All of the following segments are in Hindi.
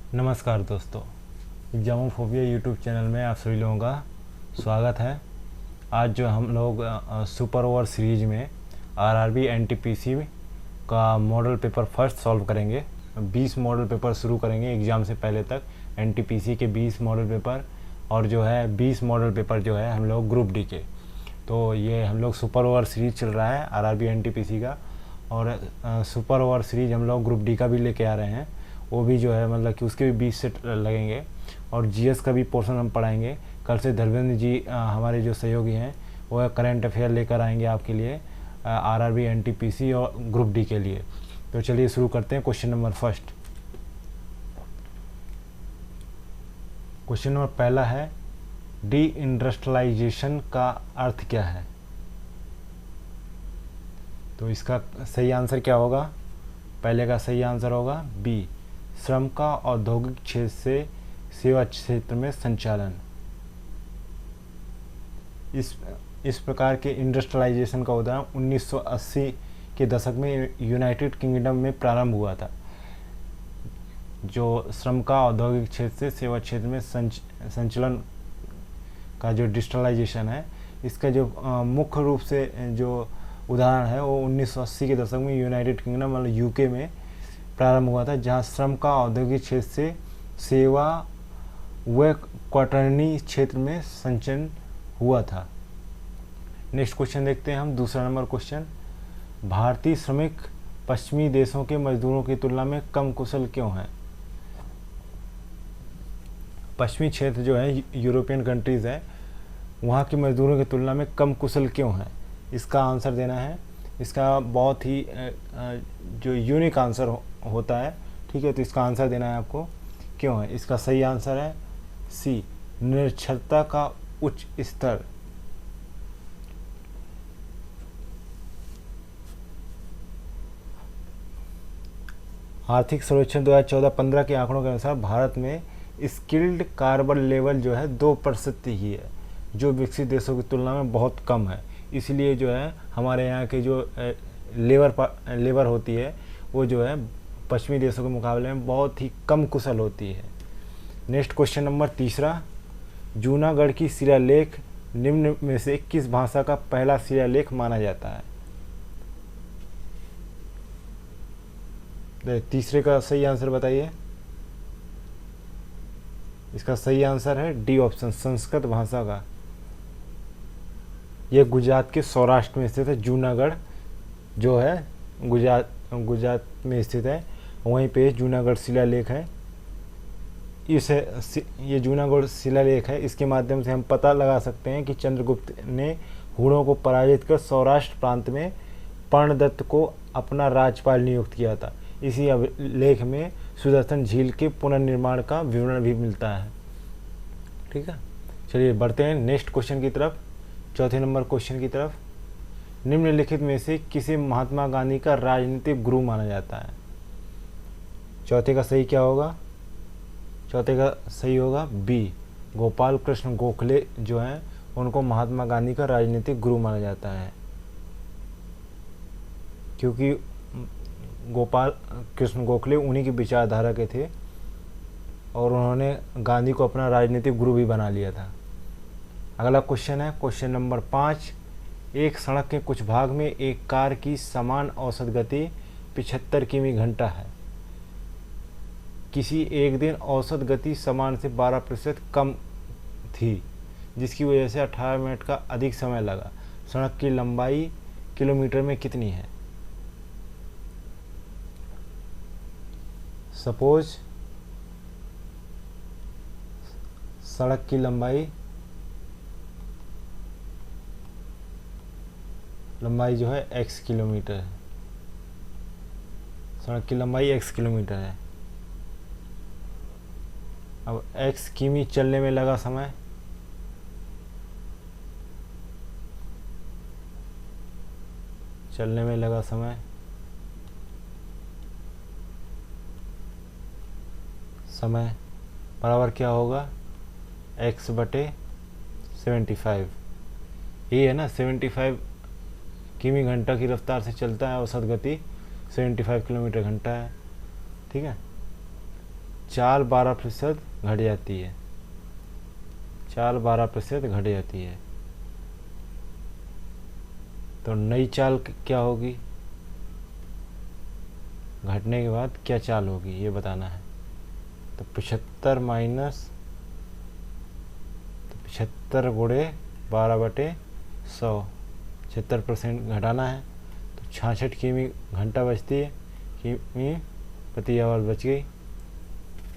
नमस्कार दोस्तों, एग्जामोफोबिया यूट्यूब चैनल में आप सभी लोगों का स्वागत है। आज जो हम लोग सुपर ओवर सीरीज में आरआरबी एनटीपीसी का मॉडल पेपर फर्स्ट सॉल्व करेंगे। 20 मॉडल पेपर शुरू करेंगे एग्ज़ाम से पहले तक। एनटीपीसी के 20 मॉडल पेपर और जो है 20 मॉडल पेपर जो है हम लोग ग्रुप डी के। तो ये हम लोग सुपर ओवर सीरीज चल रहा है आरआरबी एनटीपीसी का, और सुपर ओवर सीरीज हम लोग ग्रुप डी का भी लेके आ रहे हैं। वो भी जो है मतलब कि उसके भी 20 सेट लगेंगे, और जीएस का भी पोर्शन हम पढ़ाएंगे। कल से धर्मेंद्र जी हमारे जो सहयोगी हैं वो करंट अफेयर लेकर आएंगे आपके लिए आरआरबी एनटीपीसी और ग्रुप डी के लिए। तो चलिए शुरू करते हैं। Question number first. Question number पहला है, डी इंडस्ट्रियलाइजेशन का अर्थ क्या है? तो इसका सही आंसर क्या होगा? पहले का सही आंसर होगा बी, श्रम का औद्योगिक क्षेत्र से सेवा क्षेत्र में संचालन। इस प्रकार के इंडस्ट्रियलाइजेशन का उदाहरण 1980 के दशक में यूनाइटेड किंगडम में प्रारंभ हुआ था। जो श्रम का औद्योगिक क्षेत्र से सेवा क्षेत्र में संचालन का जो डिजिटलाइजेशन है, इसका जो मुख्य रूप से जो उदाहरण है वो 1980 के दशक में यूनाइटेड किंगडम मतलब यूके में प्रारंभ हुआ था, जहां श्रम का औद्योगिक क्षेत्र से सेवा व क्वार्टरनी क्षेत्र में संचलन हुआ था। नेक्स्ट क्वेश्चन देखते हैं हम, दूसरा नंबर क्वेश्चन। भारतीय श्रमिक पश्चिमी देशों के मजदूरों की तुलना में कम कुशल क्यों हैं? पश्चिमी क्षेत्र जो है यूरोपियन कंट्रीज़ है, वहाँ के मजदूरों की तुलना में कम कुशल क्यों हैं? इसका आंसर देना है। इसका बहुत ही जो यूनिक आंसर होता है, ठीक है। तो इसका आंसर देना है आपको, क्यों है। इसका सही आंसर है सी, निरक्षरता का उच्च स्तर। आर्थिक सर्वेक्षण 2014-15 के आंकड़ों के अनुसार भारत में स्किल्ड कार्बन लेवल जो है 2% ही है, जो विकसित देशों की तुलना में बहुत कम है। इसलिए जो है हमारे यहाँ के जो लेबर होती है वो जो है पश्चिमी देशों के मुकाबले में बहुत ही कम कुशल होती है। नेक्स्ट क्वेश्चन नंबर तीसरा, जूनागढ़ की शिलालेख निम्न में से किस भाषा का पहला शिलालेख माना जाता है? तीसरे का सही आंसर बताइए। इसका सही आंसर है डी ऑप्शन, संस्कृत भाषा का। यह गुजरात के सौराष्ट्र में स्थित है। जूनागढ़ जो है गुजरात में स्थित है, वहीं पे जूनागढ़ शिलालेख है। ये जूनागढ़ शिलालेख है, इसके माध्यम से हम पता लगा सकते हैं कि चंद्रगुप्त ने हूणों को पराजित कर सौराष्ट्र प्रांत में पर्णदत्त को अपना राज्यपाल नियुक्त किया था। इसी लेख में सुदर्शन झील के पुनर्निर्माण का विवरण भी मिलता है, ठीक है। चलिए बढ़ते हैं नेक्स्ट क्वेश्चन की तरफ, चौथे नंबर क्वेश्चन की तरफ। निम्नलिखित में से किसे महात्मा गांधी का राजनीतिक गुरु माना जाता है? चौथे का सही क्या होगा? चौथे का सही होगा बी, गोपाल कृष्ण गोखले जो हैं उनको महात्मा गांधी का राजनीतिक गुरु माना जाता है, क्योंकि गोपाल कृष्ण गोखले उन्हीं की विचारधारा के थे और उन्होंने गांधी को अपना राजनीतिक गुरु भी बना लिया था। अगला क्वेश्चन है क्वेश्चन नंबर 5। एक सड़क के कुछ भाग में एक कार की समान औसत गति 75 किमी घंटा है। किसी एक दिन औसत गति समान से 12% कम थी, जिसकी वजह से 18 मिनट का अधिक समय लगा। सड़क की लंबाई किलोमीटर में कितनी है? सपोज सड़क की लंबाई जो है x किलोमीटर है। सड़क की लंबाई x किलोमीटर है। अब x किमी चलने में लगा समय, समय बराबर क्या होगा? x बटे 75। ये है ना, 75 किमी घंटा की रफ्तार से चलता है, औसत गति 75 किलोमीटर घंटा है, ठीक है। चाल 12% घट जाती है, चाल 12% घट जाती है, तो नई चाल क्या होगी, घटने के बाद क्या चाल होगी ये बताना है। तो 75 माइनस, तो 75 गुणे 12/100, 76% घटाना है। तो 66 किमी घंटा बचती है, किमी प्रति आवर बच गई,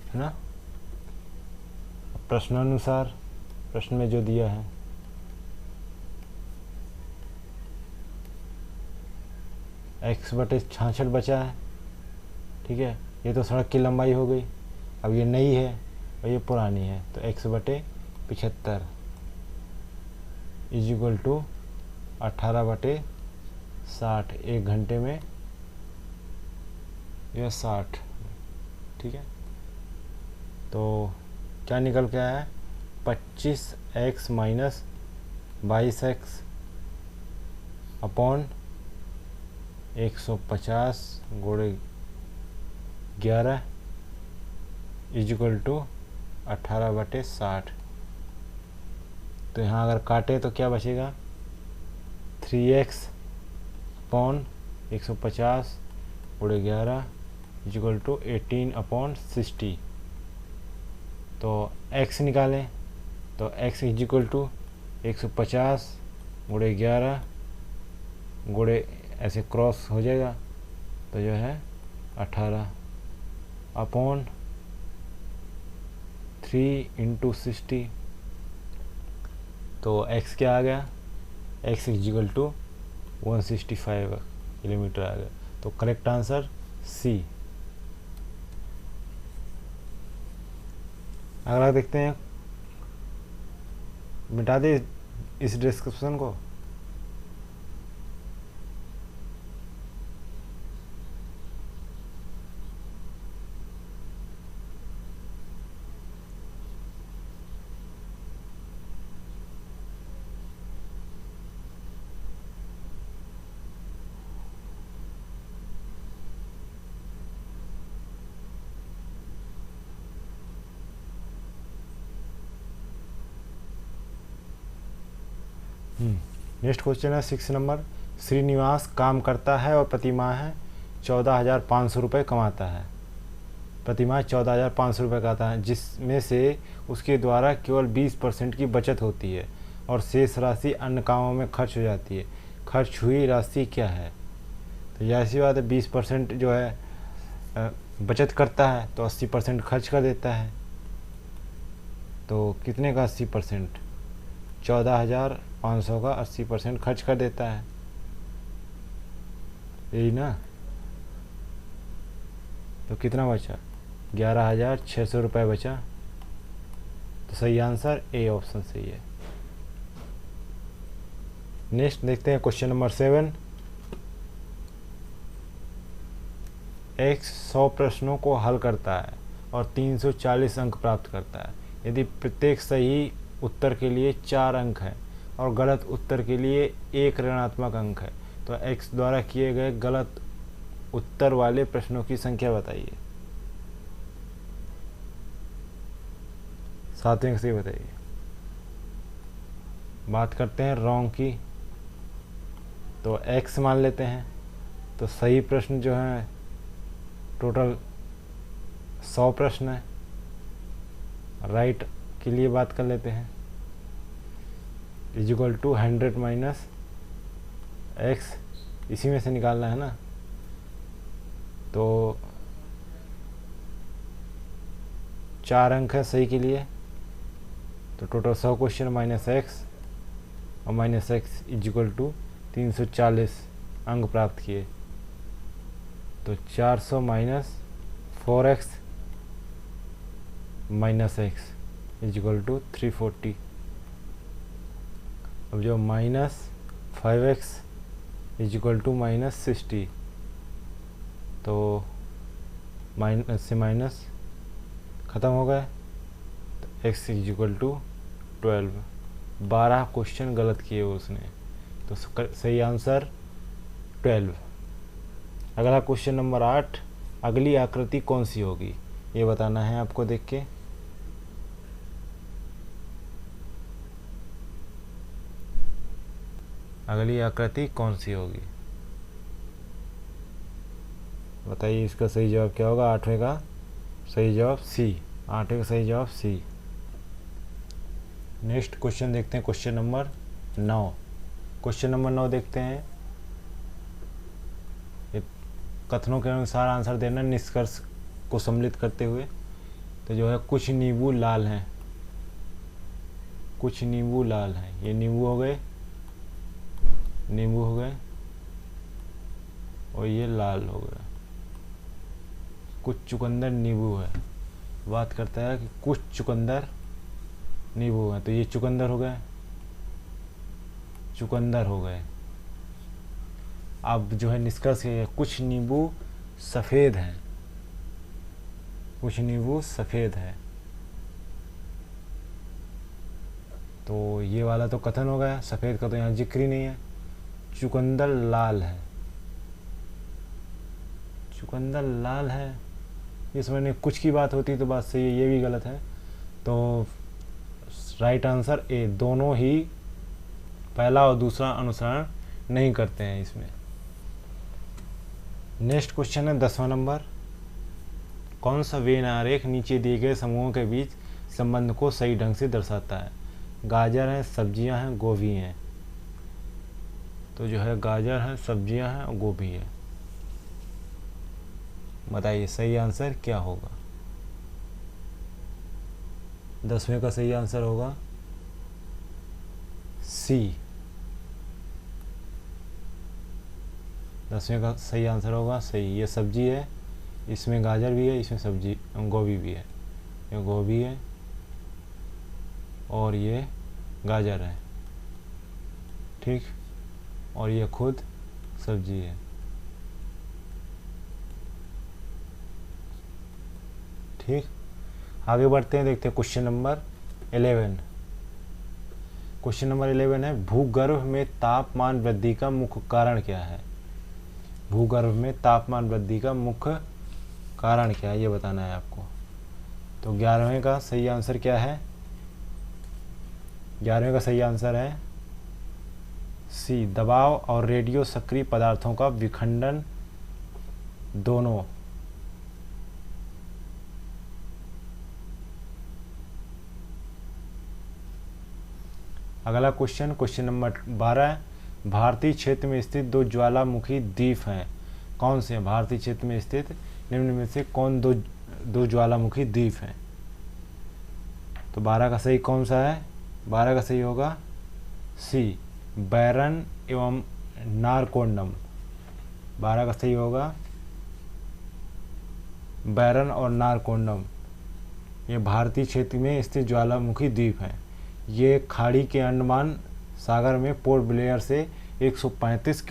है ना। प्रश्नानुसार प्रश्न में जो दिया है, x/66 बचा है, ठीक है। ये तो सड़क की लंबाई हो गई, अब ये नई है और ये पुरानी है, तो x/75 इज इक्वल टू 18/60, 1 घंटे में यह 60, ठीक है। तो क्या निकल के आया है, 25x माइनस 22x अपॉन 150 गुणे 11 इज इक्वल टू 18/60। तो यहाँ अगर काटे तो क्या बचेगा, 3x अपॉन 150 गुणे 11 इज इक्वल टू 18/60। तो x निकालें, तो x इज इक्वल टू 150 गुणे 11 गुणे ऐसे क्रॉस हो जाएगा, तो जो है 18 अपॉन 3 इंटू 60। तो x क्या आ गया, x is equal to 165 kilometre आ गया। तो करेक्ट आंसर सी। अगला देखते हैं, मिटा दे इस डिस्क्रिप्शन को। नेक्स्ट क्वेश्चन है 6 नंबर। श्रीनिवास काम करता है और प्रतिमाह 14,500 रुपये कमाता है। प्रतिमाह 14,500 रुपये कमाता है, जिसमें से उसके द्वारा केवल 20% की बचत होती है और शेष राशि अन्य कामों में खर्च हो जाती है। खर्च हुई राशि क्या है। तो ऐसी बात है, 20% जो है बचत करता है तो 80% खर्च कर देता है। तो कितने का 80%, 14,500 का 80% खर्च कर देता है, यही ना। तो कितना बचा, 11,600 रुपये बचा। तो सही आंसर ए ऑप्शन सही है। नेक्स्ट देखते हैं क्वेश्चन नंबर 7। एक 100 प्रश्नों को हल करता है और 340 अंक प्राप्त करता है। यदि प्रत्येक सही उत्तर के लिए 4 अंक है और गलत उत्तर के लिए 1 ऋणात्मक अंक है, तो x द्वारा किए गए गलत उत्तर वाले प्रश्नों की संख्या बताइए। 7 अंक से बताइए। बात करते हैं रॉन्ग की, तो x मान लेते हैं। तो सही प्रश्न जो है टोटल 100 प्रश्न है। राइट के लिए बात कर लेते हैं, is equal to 100 minus x, इसी में से निकालना है ना। तो 4 अंक है सही के लिए, तो टोटल 100 क्वेश्चन माइनस x और minus x is equal to 340 अंक प्राप्त किए। तो 400 minus 4x minus x is equal to 340। अब जो minus 5x is equal to minus 60, तो माइनस से माइनस ख़त्म हो गए, तो x is equal to 12। 12 question गलत किए उसने, तो सही आंसर 12। अगला क्वेश्चन नंबर 8। अगली आकृति कौन सी होगी। ये बताना है आपको देख के। अगली आकृति कौन सी होगी, बताइए। इसका सही जवाब क्या होगा? 8वें का सही जवाब सी। 8वें का सही जवाब सी। नेक्स्ट क्वेश्चन देखते हैं, क्वेश्चन नंबर 9। क्वेश्चन नंबर 9 देखते हैं। कथनों के अनुसार आंसर देना निष्कर्ष को सम्मिलित करते हुए। तो जो है कुछ नींबू लाल हैं, कुछ नींबू लाल हैं, ये नींबू हो गए, नींबू हो गए, और ये लाल हो गया। कुछ चुकंदर नींबू है, बात करता है कि कुछ चुकंदर नींबू है, तो ये चुकंदर हो गए, चुकंदर हो गए। अब जो है निष्कर्ष है कुछ नींबू सफ़ेद हैं, कुछ नींबू सफ़ेद है। तो ये वाला तो कथन हो गया, सफ़ेद का तो यहाँ जिक्र ही नहीं है। चुकंदर लाल है, चुकंदर लाल है, इसमें कुछ की बात होती तो बात सही है, ये भी गलत है। तो राइट आंसर ए, दोनों ही पहला और दूसरा अनुसरण नहीं करते हैं इसमें। नेक्स्ट क्वेश्चन है 10वां नंबर। कौन सा वेन आरेख नीचे दिए गए समूहों के बीच संबंध को सही ढंग से दर्शाता है? गाजर हैं, सब्जियां हैं, गोभी हैं। तो जो है गाजर है, सब्जियां हैं और गोभी है। बताइए सही आंसर क्या होगा? 10वें का सही आंसर होगा सी। 10वें का सही आंसर होगा सही। ये सब्जी है, इसमें गाजर भी है, इसमें सब्जी गोभी भी है। ये गोभी है और ये गाजर है, ठीक, और ये खुद सब्जी है। ठीक, आगे बढ़ते हैं, देखते हैं क्वेश्चन नंबर 11। क्वेश्चन नंबर 11 है भूगर्भ में तापमान वृद्धि का मुख्य कारण क्या है? भूगर्भ में तापमान वृद्धि का मुख्य कारण क्या है, ये बताना है आपको। तो 11वें का सही आंसर क्या है? 11वें का सही आंसर है सी, दबाव और रेडियो सक्रिय पदार्थों का विखंडन दोनों। अगला क्वेश्चन, क्वेश्चन नंबर 12। भारतीय क्षेत्र में स्थित दो ज्वालामुखी द्वीप हैं, कौन से हैं? भारतीय क्षेत्र में स्थित निम्न में से कौन दो ज्वालामुखी द्वीप हैं? तो 12 का सही कौन सा है? 12 का सही होगा सी, बैरन एवं नारकोंडम। 12 का सही होगा बैरन और नारकोंडम। ये भारतीय क्षेत्र में स्थित ज्वालामुखी द्वीप हैं। ये खाड़ी के अंडमान सागर में पोर्ट ब्लेयर से 135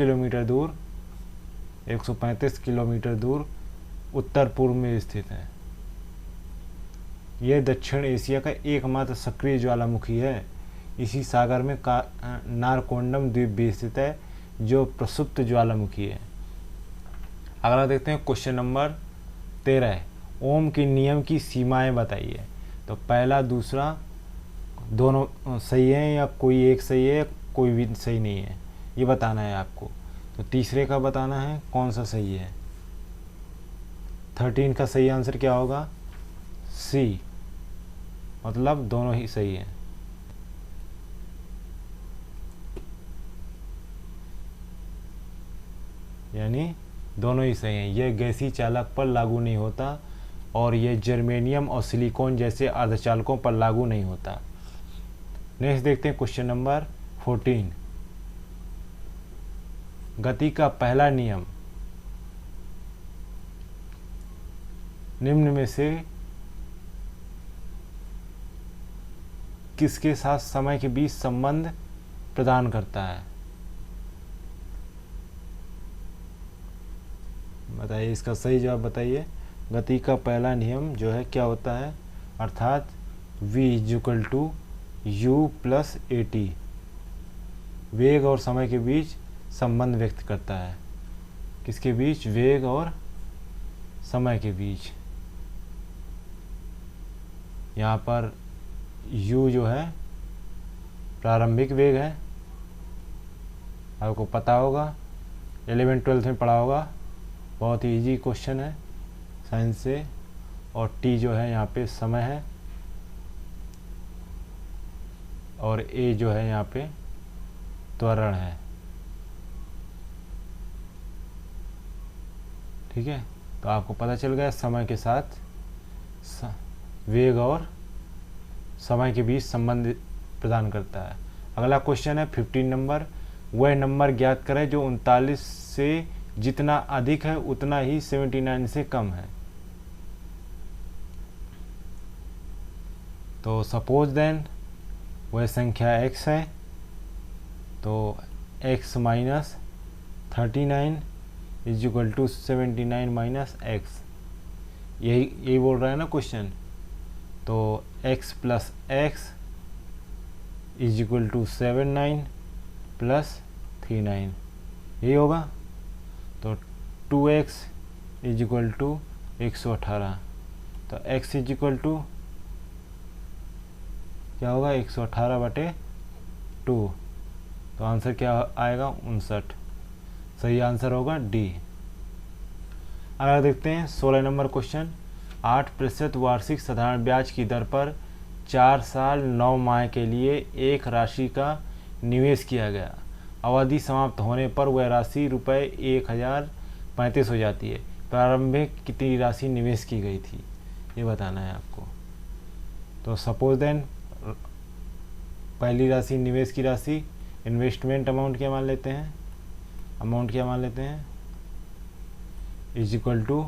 किलोमीटर दूर उत्तर पूर्व में स्थित है। यह दक्षिण एशिया का एकमात्र सक्रिय ज्वालामुखी है। इसी सागर में नारकोंडम द्वीप भी स्थित है जो प्रसुप्त ज्वालामुखी है। अगला देखते हैं क्वेश्चन नंबर 13। ओम के नियम की सीमाएं बताइए। तो पहला दूसरा दोनों सही है या कोई एक सही है, कोई भी सही नहीं है, ये बताना है आपको। तो तीसरे का बताना है कौन सा सही है। 13 का सही आंसर क्या होगा? सी, मतलब दोनों ही सही हैं। यानी दोनों ही सही हैं। यह गैसीय चालक पर लागू नहीं होता और यह जर्मेनियम और सिलिकॉन जैसे अर्धचालकों पर लागू नहीं होता। नेक्स्ट देखते हैं क्वेश्चन नंबर 14। गति का पहला नियम निम्न में से किसके साथ समय के बीच संबंध प्रदान करता है? बताइए इसका सही जवाब बताइए। गति का पहला नियम जो है क्या होता है? अर्थात v = u+at, वेग और समय के बीच संबंध व्यक्त करता है। किसके बीच? वेग और समय के बीच। यहाँ पर u जो है प्रारंभिक वेग है, आपको पता होगा, 11th-12th में पढ़ा होगा, बहुत ही इजी क्वेश्चन है साइंस से। और t जो है यहाँ पे समय है, और a जो है यहाँ पे त्वरण है। ठीक है, तो आपको पता चल गया समय के साथ वेग और समय के बीच संबंध प्रदान करता है। अगला क्वेश्चन है 15 नंबर, वह नंबर ज्ञात करें जो 39 से जितना अधिक है उतना ही 79 से कम है। तो सपोज देन वह संख्या x है, तो x minus 39 is equal to 79 minus x, यही बोल रहा है ना क्वेश्चन। तो x plus x is equal to 79 plus 39, यही होगा। तो 2x इज इक्वल टू 118, तो x इज इक्वल टू क्या होगा 118/2, तो आंसर क्या आएगा 59। सही आंसर होगा डी। अगर देखते हैं 16 नंबर क्वेश्चन, 8% वार्षिक साधारण ब्याज की दर पर 4 साल 9 माह के लिए एक राशि का निवेश किया गया। अवधि समाप्त होने पर वह राशि ₹1035 हो जाती है। प्रारंभिक कितनी राशि निवेश की गई थी, ये बताना है आपको। तो सपोज देन पहली राशि निवेश की राशि, इन्वेस्टमेंट अमाउंट क्या मान लेते हैं, इज इक्वल टू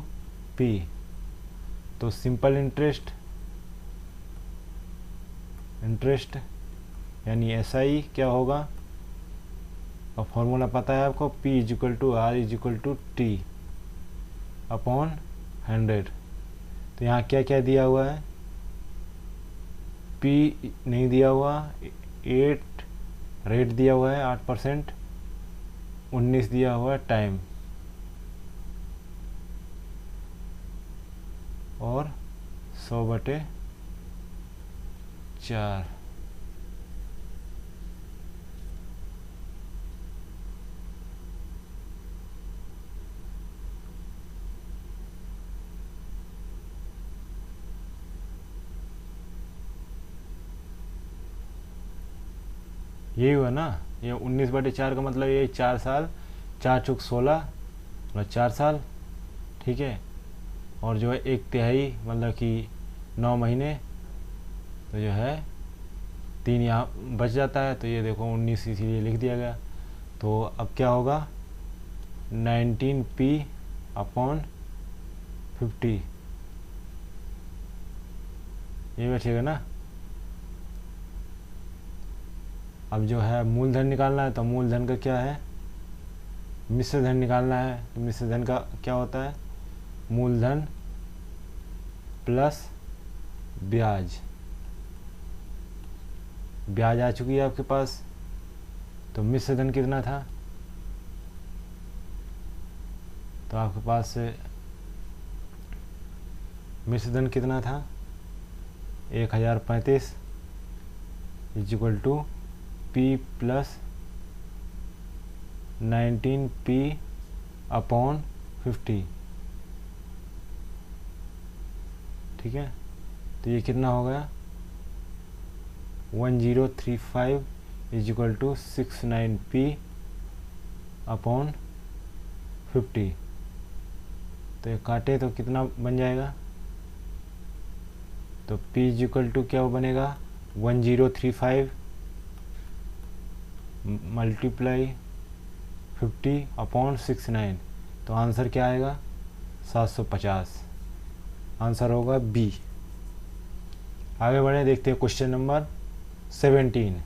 पी। तो सिंपल इंटरेस्ट यानी SI क्या होगा, और फॉर्मूला पता है आपको, P is equal to R is equal to T upon 100। तो यहाँ क्या क्या दिया हुआ है, P नहीं दिया हुआ, 8 रेट दिया हुआ है 8%, 19 दिया हुआ है टाइम, और 100/4। यही हुआ ना, ये 19/4 का मतलब ये 4 साल, 4 चौक 16 मतलब 4 साल। ठीक है, और जो है 1/3 मतलब कि 9 महीने, तो जो है 3 यहाँ बच जाता है, तो ये देखो 19 इसीलिए लिख दिया गया। तो अब क्या होगा 19p/50, ये बैठेगा ना। अब जो है मूलधन निकालना है, तो मूलधन का क्या है, मिश्र धन निकालना है। तो मिश्र धन का क्या होता है, मूलधन प्लस ब्याज आ चुकी है आपके पास। तो मिश्र धन कितना था, तो आपके पास मिश्र धन कितना था 1035 is equal to P plus 19p/50। ठीक है, तो ये कितना हो गया 1035 इज इक्वल टू 69p/50। तो ये काटे तो कितना बन जाएगा, तो P इज इक्वल टू क्या बनेगा 1035 मल्टीप्लाई 50/69। तो आंसर क्या आएगा 750, आंसर होगा बी। आगे बढ़े, देखते हैं क्वेश्चन नंबर 17।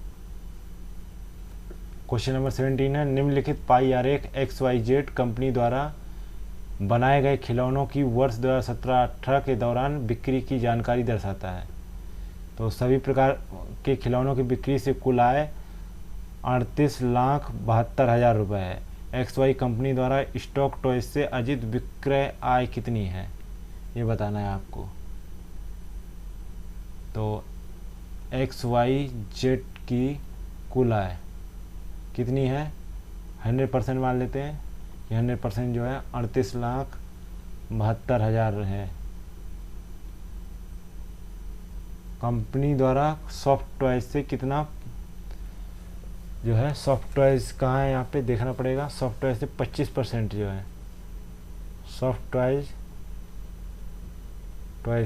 क्वेश्चन नंबर 17 है, निम्नलिखित पाई आरेख XYZ कंपनी द्वारा बनाए गए खिलौनों की वर्ष 2017-18 के दौरान बिक्री की जानकारी दर्शाता है। तो सभी प्रकार के खिलौनों की बिक्री से कुल आय 38,72,000 रुपये है। XY कंपनी द्वारा स्टॉक टॉयज से अर्जित विक्रय आय कितनी है, ये बताना है आपको। तो XYZ की कुल आय कितनी है, 100% मान लेते हैं कि 100% जो है 38,72,000 है। कंपनी द्वारा सॉफ्ट टॉयज से कितना जो है, सॉफ्ट टॉयज कहाँ है, यहाँ पे देखना पड़ेगा। सॉफ्ट टॉयज से 25% जो है, सॉफ्ट टॉयज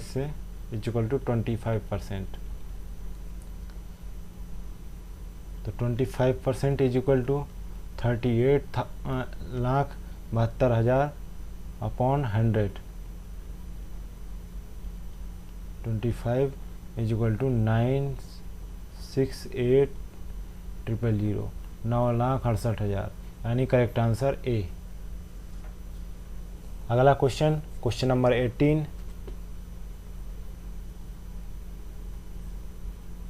से इक्वल टू 25%। तो 25% is equal to 38,72,000 upon 100। 25 is equal to 968,000, 9,68,000, यानी करेक्ट आंसर ए। अगला क्वेश्चन नंबर 18।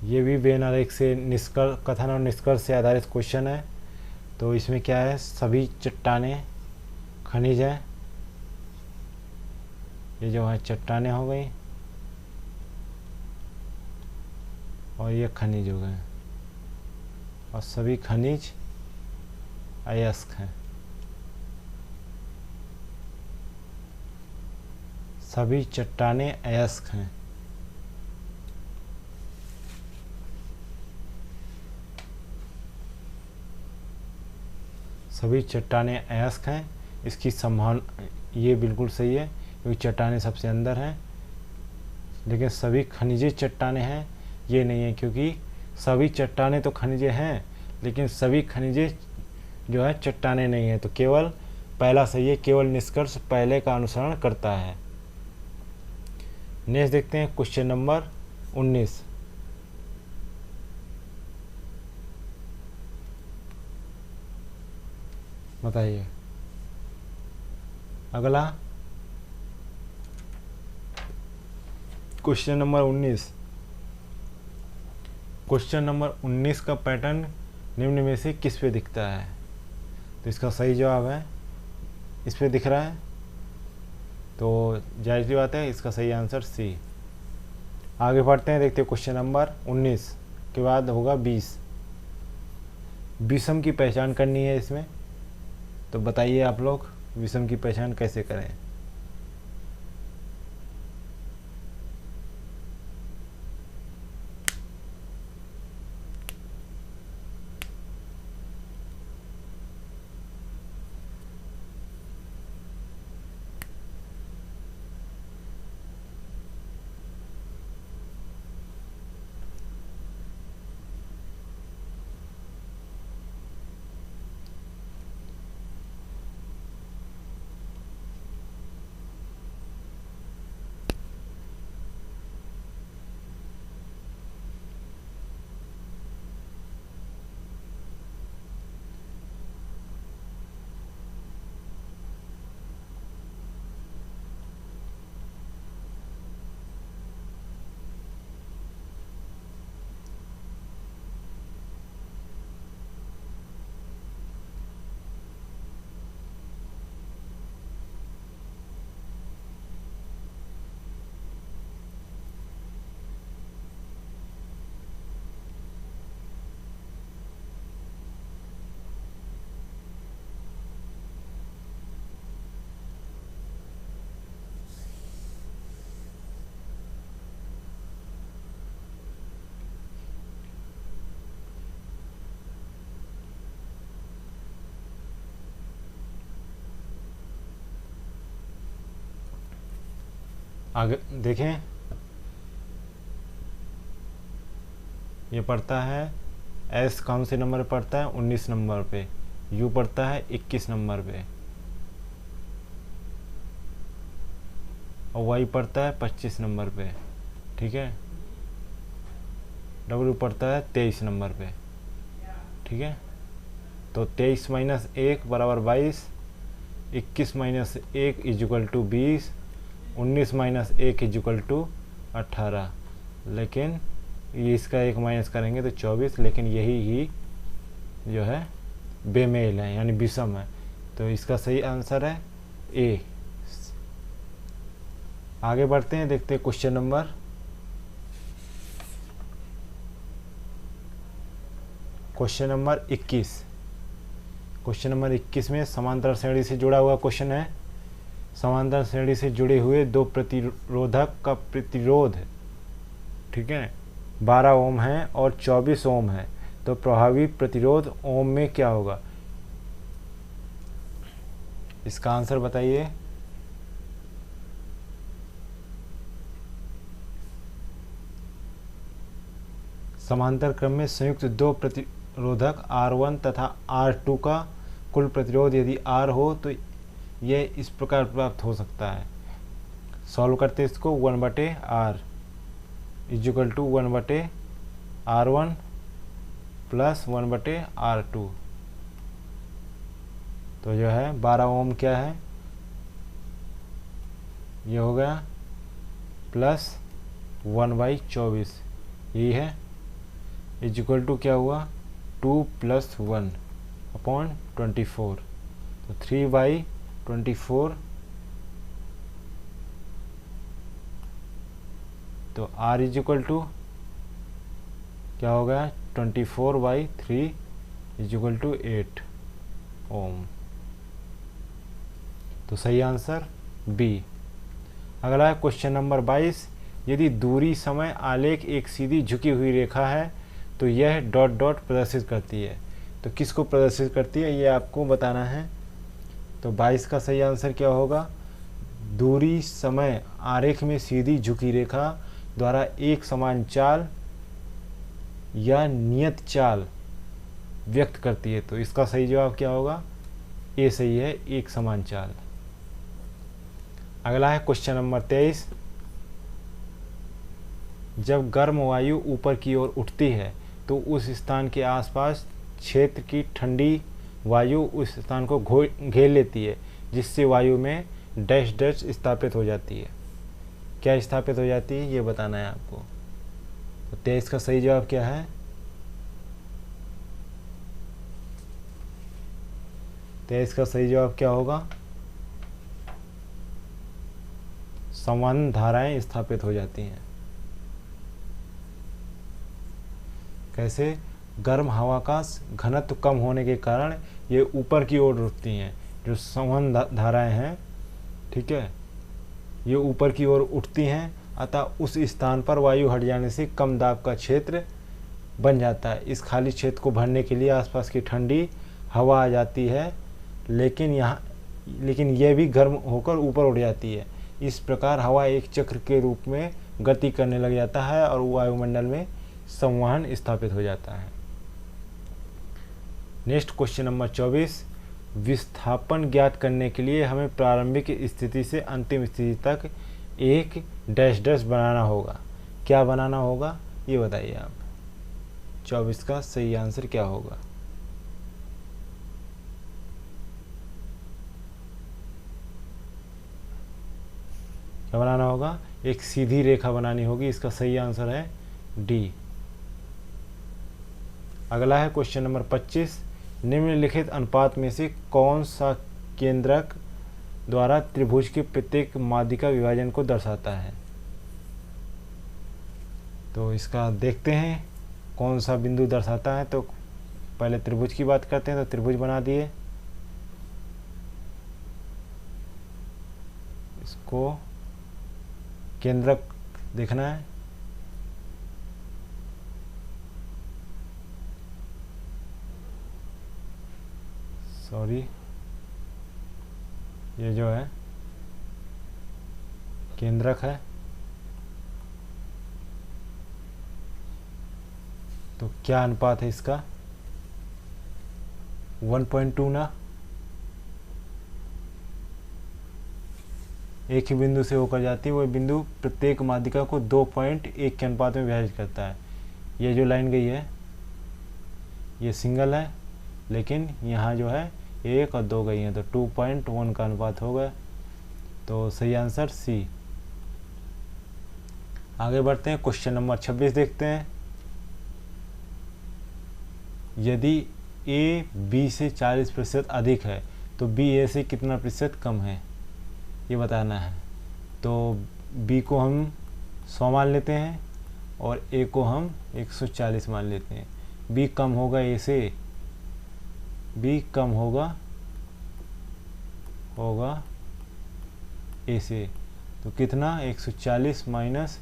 ये भी वेन आरेख से निष्कर्ष, कथन और निष्कर्ष से आधारित क्वेश्चन है। तो इसमें क्या है, सभी चट्टानें खनिज हैं। ये जो है चट्टानें हो गई और ये खनिज हो गए, और सभी खनिज अयस्क हैं। सभी चट्टानें अयस्क हैं। सभी चट्टानें अयस्क हैं। इसकी संभावना, ये बिल्कुल सही है क्योंकि चट्टानें सबसे अंदर हैं। लेकिन सभी खनिजे चट्टानें हैं, ये नहीं है, क्योंकि सभी चट्टानें तो खनिजे हैं लेकिन सभी खनिजे जो है चट्टानें नहीं है। तो केवल पहला सही है, केवल निष्कर्ष पहले का अनुसरण करता है। नेक्स्ट देखते हैं क्वेश्चन नंबर 19। बताइए अगला क्वेश्चन नंबर 19। क्वेश्चन नंबर 19 का पैटर्न निम्न में से किस पे दिखता है? तो इसका सही जवाब है इस पे दिख रहा है, तो जायज़ सी बात है, इसका सही आंसर सी। आगे बढ़ते हैं, देखते हैं क्वेश्चन नंबर 19 के बाद होगा 20। विषम की पहचान करनी है इसमें। तो बताइए आप लोग विषम की पहचान कैसे करें? आगे देखें, ये पड़ता है एस कौन से नंबर पड़ता है? 19 नंबर पे। यू पड़ता है 21 नंबर पे, और वाई पड़ता है 25 नंबर पे। ठीक है, डब्ल्यू पड़ता है 23 नंबर पे। ठीक है, तो 23 माइनस 1 बराबर 22, 21 minus 1 is equal to 20, 19 minus 1 is equal to 18। लेकिन ये इसका एक माइनस करेंगे तो 24, लेकिन यही ही जो है बेमेल है यानी विषम है। तो इसका सही आंसर है ए। आगे बढ़ते हैं, देखते हैं question number question number 21। Question number 21 में समांतर श्रेणी से जुड़ा हुआ क्वेश्चन है। समांतर श्रेणी से जुड़े हुए दो प्रतिरोधक का प्रतिरोध, ठीक है, 12 ओम है और 24 ओम है, तो प्रभावी प्रतिरोध ओम में क्या होगा? इसका आंसर बताइए। समांतर क्रम में संयुक्त दो प्रतिरोधक R1 तथा R2 का कुल प्रतिरोध यदि R हो तो यह इस प्रकार प्राप्त हो सकता है। सॉल्व करते इसको, 1/R equal to 1/R1 plus 1/R2। तो जो है 12 ओम क्या है, ये हो गया प्लस 1/24, यही है, इक्वल टू क्या हुआ 2 + 1/24, तो 3/24। तो R इक्वल टू क्या हो गया 24/3 इक्वल टू 8 ओम। तो सही आंसर बी। अगला है क्वेश्चन नंबर 22। यदि दूरी समय आलेख एक सीधी झुकी हुई रेखा है तो यह डॉट डॉट प्रदर्शित करती है, तो किसको प्रदर्शित करती है ये आपको बताना है। तो 22 का सही आंसर क्या होगा? दूरी समय आरेख में सीधी झुकी रेखा द्वारा एक समान चाल या नियत चाल व्यक्त करती है, तो इसका सही जवाब क्या होगा? ए सही है, एक समान चाल। अगला है क्वेश्चन नंबर 23। जब गर्म वायु ऊपर की ओर उठती है तो उस स्थान के आसपास क्षेत्र की ठंडी वायु उस स्थान को घेर लेती है, जिससे वायु में डैश डैश स्थापित हो जाती है। क्या स्थापित हो जाती है ये बताना है आपको। तो 23 का सही जवाब क्या है? 23 का सही जवाब क्या होगा? संवहन धाराएं स्थापित हो जाती हैं। कैसे? गर्म हवा का घनत्व कम होने के कारण ये ऊपर की ओर उठती हैं, जो संवहन धाराएं हैं, ठीक है, ये ऊपर की ओर उठती हैं, अतः उस स्थान पर वायु हट जाने से कम दाब का क्षेत्र बन जाता है। इस खाली क्षेत्र को भरने के लिए आसपास की ठंडी हवा आ जाती है, लेकिन यह भी गर्म होकर ऊपर उठ जाती है। इस प्रकार हवा एक चक्र के रूप में गति करने लग जाता है और वायुमंडल में संवहन स्थापित हो जाता है। Next question number 24। विस्थापन ज्ञात करने के लिए हमें प्रारंभिक स्थिति से अंतिम स्थिति तक एक डैश डैश बनाना होगा। क्या बनाना होगा ये बताइए आप। 24 का सही आंसर क्या होगा? क्या बनाना होगा? एक सीधी रेखा बनानी होगी। इसका सही आंसर है डी। अगला है क्वेश्चन नंबर 25। निम्नलिखित अनुपात में से कौन सा केंद्रक द्वारा त्रिभुज के प्रत्येक माध्यिका विभाजन को दर्शाता है? तो इसका देखते हैं कौन सा बिंदु दर्शाता है। तो पहले त्रिभुज की बात करते हैं, तो त्रिभुज बना दिए, इसको केंद्रक देखना है। सॉरी, ये जो है केंद्रक है। तो क्या अनुपात है इसका? 1.2 ना, एक ही बिंदु से होकर जाती है, वह बिंदु प्रत्येक माध्यिका को 2.1 के अनुपात में विभाजित करता है। ये जो लाइन गई है ये सिंगल है, लेकिन यहाँ जो है 1 और 2 गई हैं, तो 2.1 का अनुपात हो गया। तो सही आंसर सी। आगे बढ़ते हैं, क्वेश्चन नंबर 26 देखते हैं। यदि ए बी से 40% अधिक है तो बी ए से कितना प्रतिशत कम है ये बताना है। तो बी को हम 100 मान लेते हैं और ए को हम 140 मान लेते हैं। बी कम होगा ए से, बी कम होगा ए से। तो कितना 140 माइनस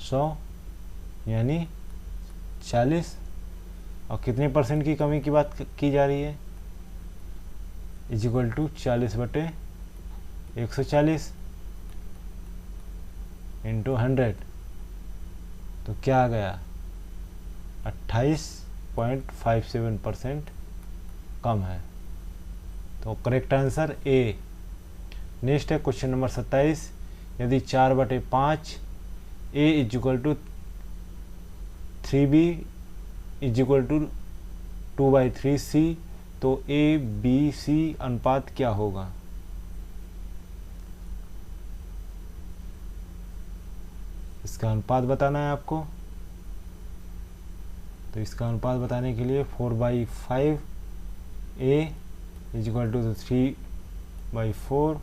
100 यानी 40। और कितने परसेंट की कमी की बात की जा रही है, इज इक्वल टू 40/140 इंटू 100। तो क्या आ गया 28.57% कम है। तो करेक्ट आंसर ए। नेक्स्ट है क्वेश्चन नंबर 27। यदि 4/5 A is equal to 3b is equal to 2/3c, तो ए बी सी अनुपात क्या होगा। इसका अनुपात बताना है आपको। तो इसका अनुपात बताने के लिए 4/5 A is equal to 3/4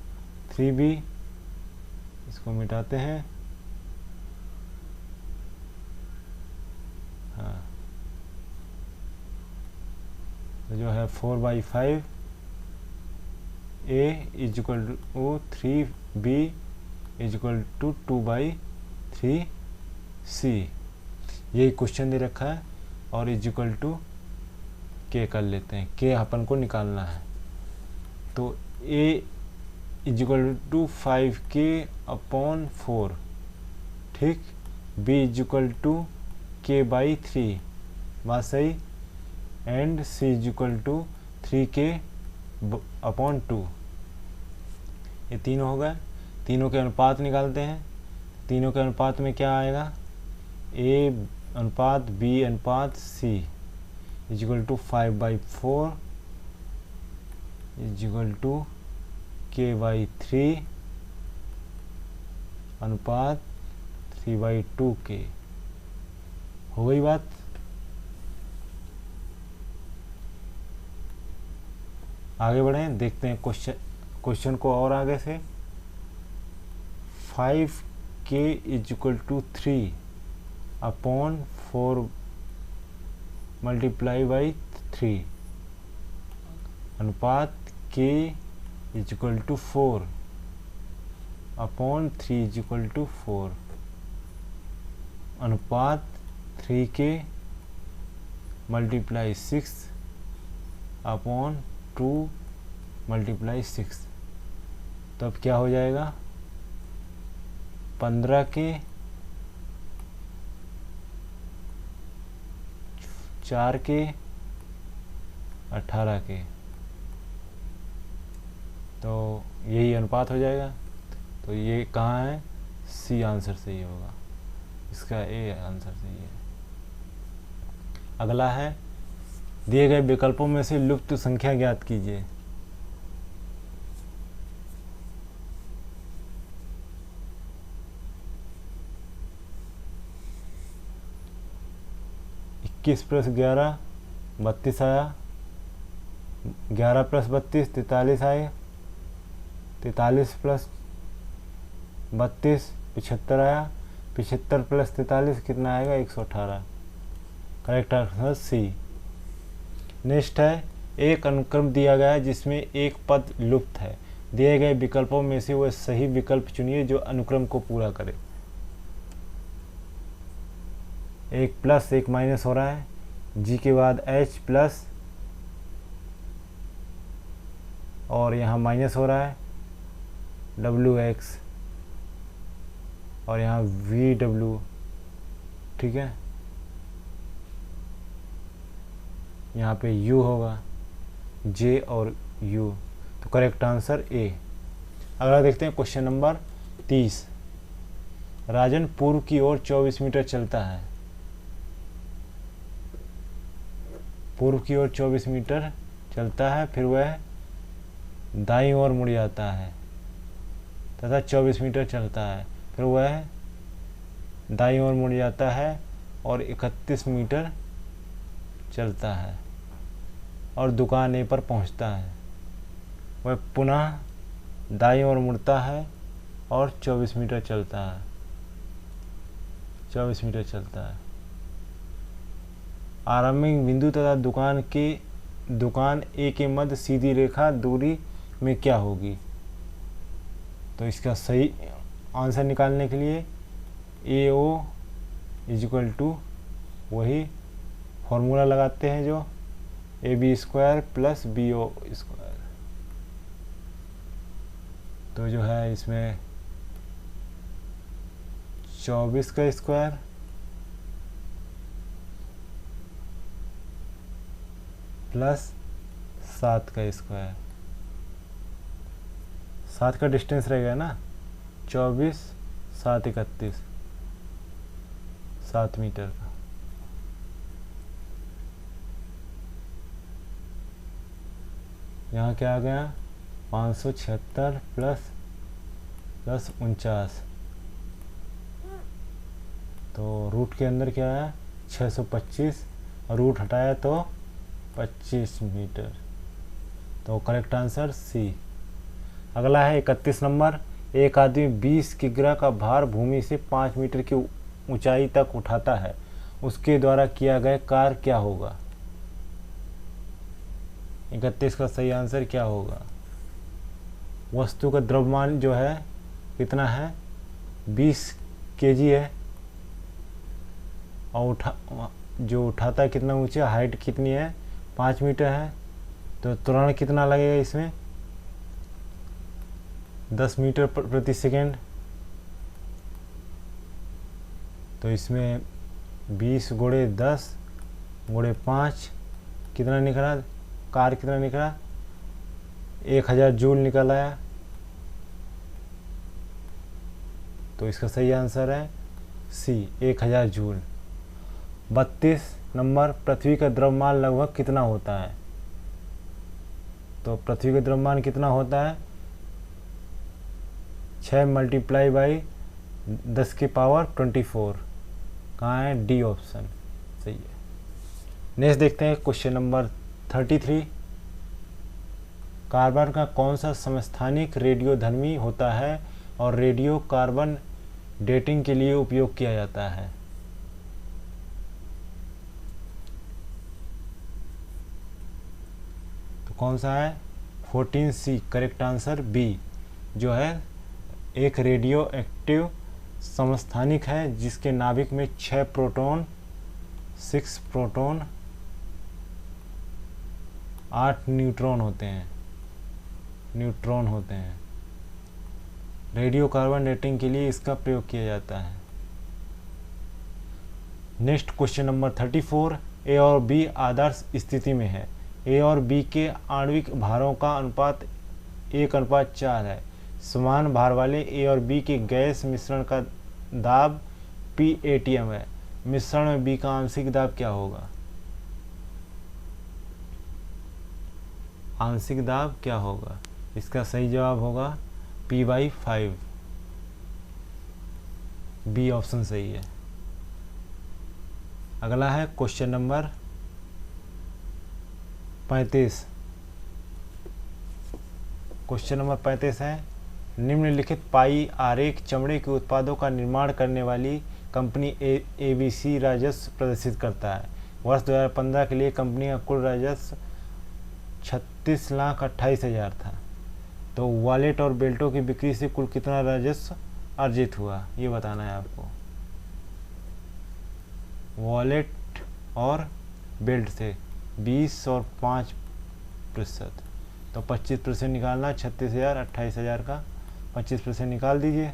3b, इसको मिटाते हैं। हाँ, तो जो है 4/5 A is equal to 3b is equal to 2/3c। यही क्वेश्चन दे रखा है और इज इक्वल टू के कर लेते हैं, के अपन को निकालना है। तो ए इज इक्वल टू 5k/4, ठीक। B is equal to k/3, बात सही। And C is equal to 3k/2। ये तीनों हो गए। तीनों के अनुपात निकालते हैं। तीनों के अनुपात में क्या आएगा, ए अनुपात बी अनुपात C is equal to 5/4 is equal to k/3 अनुपात 3/2 के। हो गई बात। आगे बढ़ें, देखते हैं क्वेश्चन को और आगे से। 5k is equal to 3/4 multiply by 3 अनुपात k is equal to 4/3 is equal to 4 अनुपात 3k मल्टीप्लाई 6/2 मल्टीप्लाई 6। तो अब क्या हो जाएगा, 15k 4k 18k। तो यही अनुपात हो जाएगा। तो ये कहाँ है, सी आंसर सही होगा, इसका ए आंसर सही है। अगला है, दिए गए विकल्पों में से लुप्त संख्या ज्ञात कीजिए। इक्कीस प्लस 11 32 आया, 11 प्लस 32 43 आए, 43 प्लस 32 75 आया, 75 प्लस 43 कितना आएगा 118। Correct answer C. नेक्स्ट है, एक अनुक्रम दिया गया है जिसमें एक पद लुप्त है। दिए गए विकल्पों में से वह सही विकल्प चुनिए जो अनुक्रम को पूरा करे। एक प्लस एक माइनस हो रहा है, जी के बाद एच प्लस और यहाँ माइनस हो रहा है डब्ल्यू एक्स और यहाँ वी डब्ल्यू, ठीक है। यहाँ पे u होगा, j और u। तो करेक्ट आंसर ए। अगला देखते हैं क्वेश्चन नंबर 30। राजन पूर्व की ओर 24 मीटर चलता है। पूर्व की ओर 24 मीटर चलता है, फिर वह दाईं ओर मुड़ जाता है तथा 24 मीटर चलता है, फिर वह दाईं ओर मुड़ जाता है और 31 मीटर चलता है और दुकान ए पर पहुंचता है। वह पुनः दाईं ओर मुड़ता है और 24 मीटर चलता है, 24 मीटर चलता है। आरंभिक बिंदु तथा दुकान ए के मध्य सीधी रेखा दूरी में क्या होगी। तो इसका सही आंसर निकालने के लिए AO इजिक्वल टू वही फॉर्मूला लगाते हैं जो AB² प्लस BO²। तो जो है इसमें 24 का स्क्वायर प्लस 7 का स्क्वायर, 7 का डिस्टेंस रहेगा ना, 24 7 31, 7 मीटर का। यहाँ क्या आ गया 576 प्लस 49, तो रूट के अंदर क्या है 625 और रूट हटाया तो 25 मीटर। तो करेक्ट आंसर सी। अगला है 31 नंबर। एक आदमी 20 किग्रा का भार भूमि से 5 मीटर की ऊंचाई तक उठाता है, उसके द्वारा किया गया कार्य क्या होगा। 31 का सही आंसर क्या होगा। वस्तु का द्रव्यमान जो है कितना है 20 केजी है, और जो उठाता है कितना ऊंचा, हाइट कितनी है 5 मीटर है, तो त्वरण कितना लगेगा इसमें 10 मीटर प्रति सेकेंड। तो इसमें 20 गुणे 10 गुणे 5 कितना निकला, कार्य कितना निकला 1000 जूल निकल आया। तो इसका सही आंसर है सी 1000 जूल। 32 नंबर। पृथ्वी का द्रव्यमान लगभग कितना होता है। तो पृथ्वी का द्रव्यमान कितना होता है 6 मल्टीप्लाई बाई 10 की पावर 24। कहाँ है डी ऑप्शन सही है। नेक्स्ट देखते हैं क्वेश्चन नंबर 33। कार्बन का कौन सा समस्थानिक रेडियोधर्मी होता है और रेडियो कार्बन डेटिंग के लिए उपयोग किया जाता है। तो कौन सा है 14C। करेक्ट आंसर बी जो है एक रेडियो एक्टिव समस्थानिक है जिसके नाभिक में 6 प्रोटॉन 6 प्रोटॉन 8 न्यूट्रॉन होते हैं। रेडियो कार्बन डेटिंग के लिए इसका प्रयोग किया जाता है। Next question number 34। ए और बी आदर्श स्थिति में है। ए और बी के आणविक भारों का अनुपात 1:4 है। समान भार वाले ए और बी के गैस मिश्रण का दाब PATM है। मिश्रण में बी का आंशिक दाब क्या होगा। आंशिक दाब क्या होगा। इसका सही जवाब होगा P/5। बी ऑप्शन सही है। अगला है क्वेश्चन नंबर 35। क्वेश्चन नंबर 35 है निम्नलिखित पाई आरेख चमड़े के उत्पादों का निर्माण करने वाली कंपनी ABC राजस्व प्रदर्शित करता है। वर्ष 2015 के लिए कंपनी का कुल राजस्व 36,28,000 था। तो वॉलेट और बेल्टों की बिक्री से कुल कितना राजस्व अर्जित हुआ ये बताना है आपको। वॉलेट और बेल्ट से 20 और 5%, तो 25% निकालना। 36,000 28,000 का 25% निकाल दीजिए,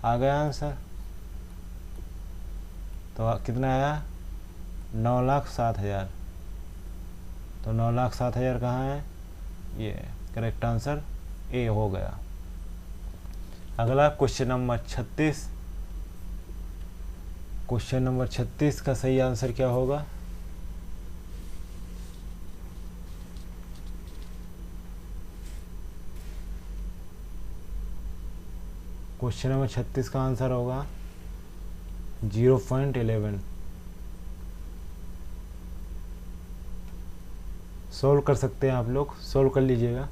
आ गया आंसर। तो कितना आया 9,07,000। तो 9,07,000 कहाँ है, ये करेक्ट आंसर ए हो गया। अगला क्वेश्चन नंबर 36। क्वेश्चन नंबर 36 का सही आंसर क्या होगा। क्वेश्चन नंबर 36 का आंसर होगा 0.11। सोल्व कर सकते हैं आप लोग, सोल्व कर लीजिएगा।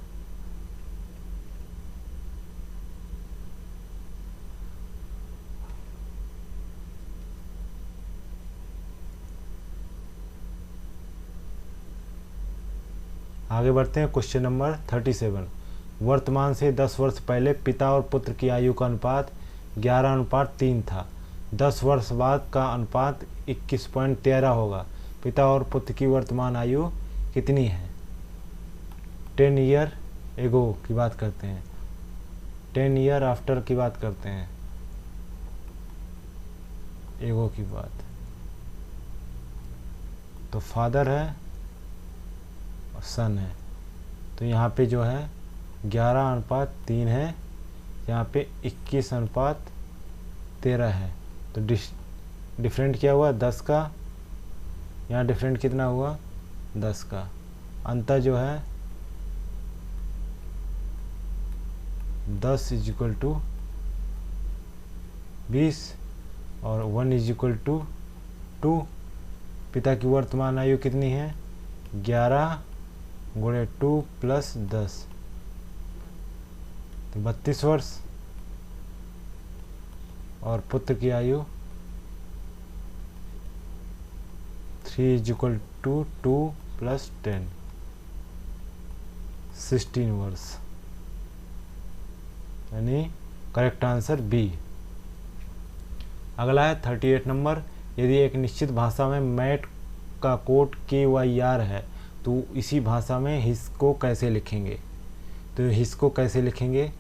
आगे बढ़ते हैं। Question number 37। वर्तमान से 10 वर्ष पहले पिता और पुत्र की आयु का अनुपात 11:3 था। 10 वर्ष बाद का अनुपात 21.13 होगा। पिता और पुत्र की वर्तमान आयु कितनी है? 10 ईयर एगो की बात करते हैं, 10 ईयर आफ्टर की बात करते हैं, एगो की बात। तो फादर है और सन है, तो यहाँ पे जो है 11:3 है, यहाँ पे 21:13 है। तो डिफरेंट क्या हुआ? 10 का। यहाँ डिफरेंट कितना हुआ? 10 का। अंतर जो है 10 = 20 और 1 = 2। पिता की वर्तमान आयु कितनी है? 11 × 2 + 10, तो 32 वर्ष। और पुत्र की आयु 3 = 2 + 10, 16 वर्ष, यानी करेक्ट आंसर बी। अगला है 38 नंबर। यदि एक निश्चित भाषा में मैट का कोड KYR है तो इसी भाषा में हिस को कैसे लिखेंगे? तो हिस को कैसे लिखेंगे?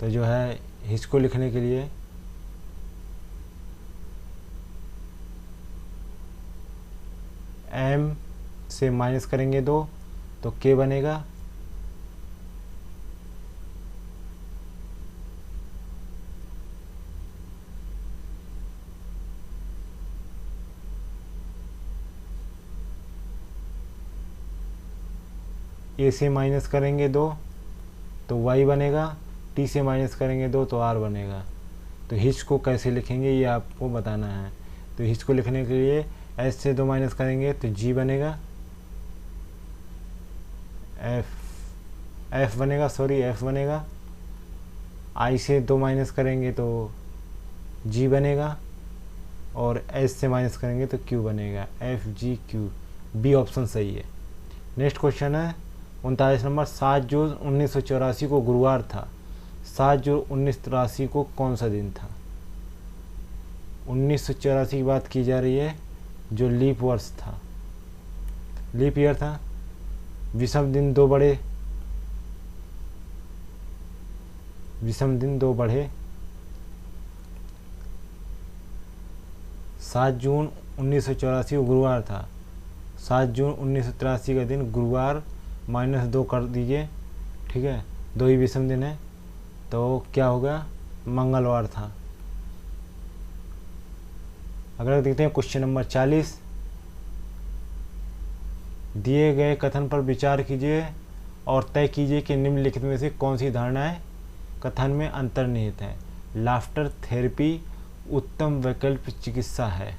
तो जो है हिस को लिखने के लिए M से माइनस करेंगे 2 तो K बनेगा। A से माइनस करेंगे 2 तो Y बनेगा। T से माइनस करेंगे 2 तो R बनेगा। तो हिच को कैसे लिखेंगे ये आपको बताना है। तो हिच को लिखने के लिए S से 2 माइनस करेंगे तो G बनेगा, F बनेगा, F बनेगा। I से 2 माइनस करेंगे तो G बनेगा और S से माइनस करेंगे तो Q बनेगा, FGQ। बी ऑप्शन सही है। नेक्स्ट क्वेश्चन है 39 नंबर। 7 जून 1984 को गुरुवार था। 7 जून 1983 को कौन सा दिन था? 1984 की बात की जा रही है, जो लीप वर्ष था, लीप ईयर था। विषम दिन 2 बढ़े, विषम दिन 2 बढ़े। 7 जून 1984 को गुरुवार था। 7 जून 1983 का दिन गुरुवार -2 कर दीजिए, ठीक है, 2 ही विषम दिन है, तो क्या होगा? मंगलवार था। अगला देखते हैं क्वेश्चन नंबर 40। दिए गए कथन पर विचार कीजिए और तय कीजिए कि निम्नलिखित में से कौन सी धारणाएं कथन में अंतर्निहित है। लाफ्टर थेरेपी उत्तम वैकल्पिक चिकित्सा है,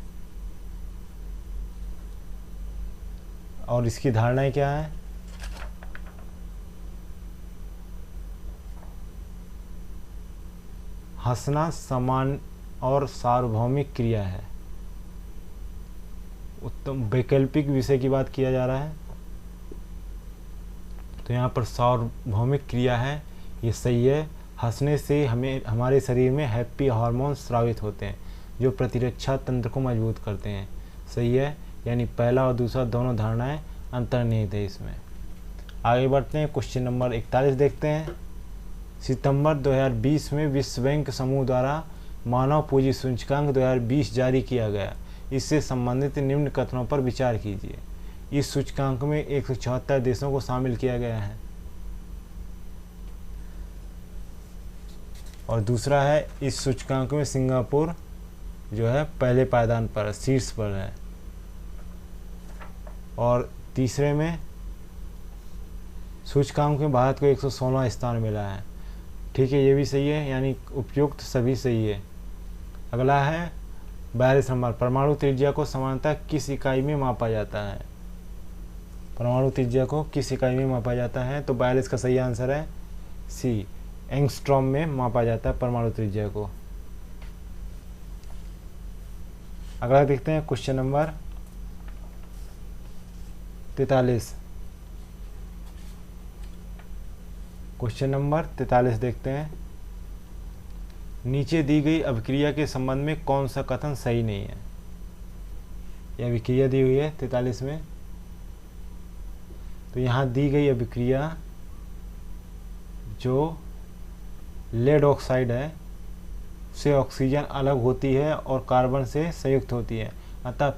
और इसकी धारणाएं क्या है? हंसना समान और सार्वभौमिक क्रिया है। उत्तम वैकल्पिक विषय की बात किया जा रहा है, तो यहाँ पर सार्वभौमिक क्रिया है, ये सही है। हंसने से हमें हमारे शरीर में हैप्पी हार्मोन स्रावित होते हैं जो प्रतिरक्षा तंत्र को मजबूत करते हैं, सही है। यानी पहला और दूसरा दोनों धारणाएं अंतर्निहित है इसमें। आगे बढ़ते हैं, क्वेश्चन नंबर 41 देखते हैं। सितंबर 2020 में विश्व बैंक समूह द्वारा मानव पूंजी सूचकांक 2020 जारी किया गया। इससे संबंधित निम्न कथनों पर विचार कीजिए। इस सूचकांक में 174 देशों को शामिल किया गया है। और दूसरा है, इस सूचकांक में सिंगापुर जो है पहले पायदान पर, शीर्ष पर है। और तीसरे में सूचकांक में भारत को 116वां स्थान मिला है, ठीक है, ये भी सही है, यानी उपयुक्त सभी सही है। अगला है 42 नंबर। परमाणु त्रिज्या को सामान्यतः किस इकाई में मापा जाता है? परमाणु त्रिज्या को किस इकाई में मापा जाता है? तो 42 का सही आंसर है सी, एंगस्ट्रॉम में मापा जाता है परमाणु त्रिज्या को। अगला देखते हैं क्वेश्चन नंबर 43। क्वेश्चन नंबर 43 देखते हैं। नीचे दी गई अभिक्रिया के संबंध में कौन सा कथन सही नहीं है। यह अभिक्रिया दी हुई है 43 में। तो यहाँ दी गई अभिक्रिया जो लेड ऑक्साइड है से ऑक्सीजन अलग होती है और कार्बन से संयुक्त होती है, अतः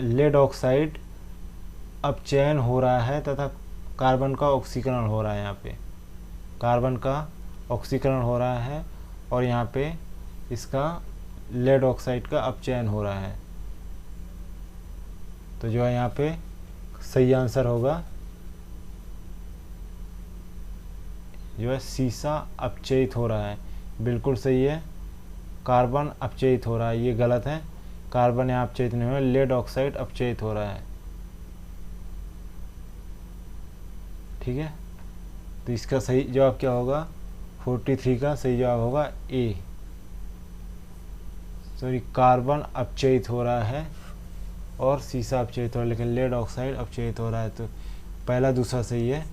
लेड ऑक्साइड अपचयन हो रहा है तथा कार्बन का ऑक्सीकरण हो रहा है। यहाँ पे कार्बन का ऑक्सीकरण हो रहा है और यहाँ पे इसका लेड ऑक्साइड का अपचयन हो रहा है। तो जो है यहाँ पे सही आंसर होगा जो है सीसा अपचयित हो रहा है। बिल्कुल सही है, कार्बन अपचयित हो रहा है, ये गलत है। कार्बन यहाँ अपचयित नहीं हो रहा है, लेड ऑक्साइड अपचयित हो रहा है। ठीक है, तो इसका सही जवाब क्या होगा? 43 का सही जवाब होगा ए। सॉरी, कार्बन अपचयित हो रहा है और सीसा अपचयित हो रहा है, लेकिन लेड ऑक्साइड अपचयित हो रहा है। तो पहला दूसरा सही है,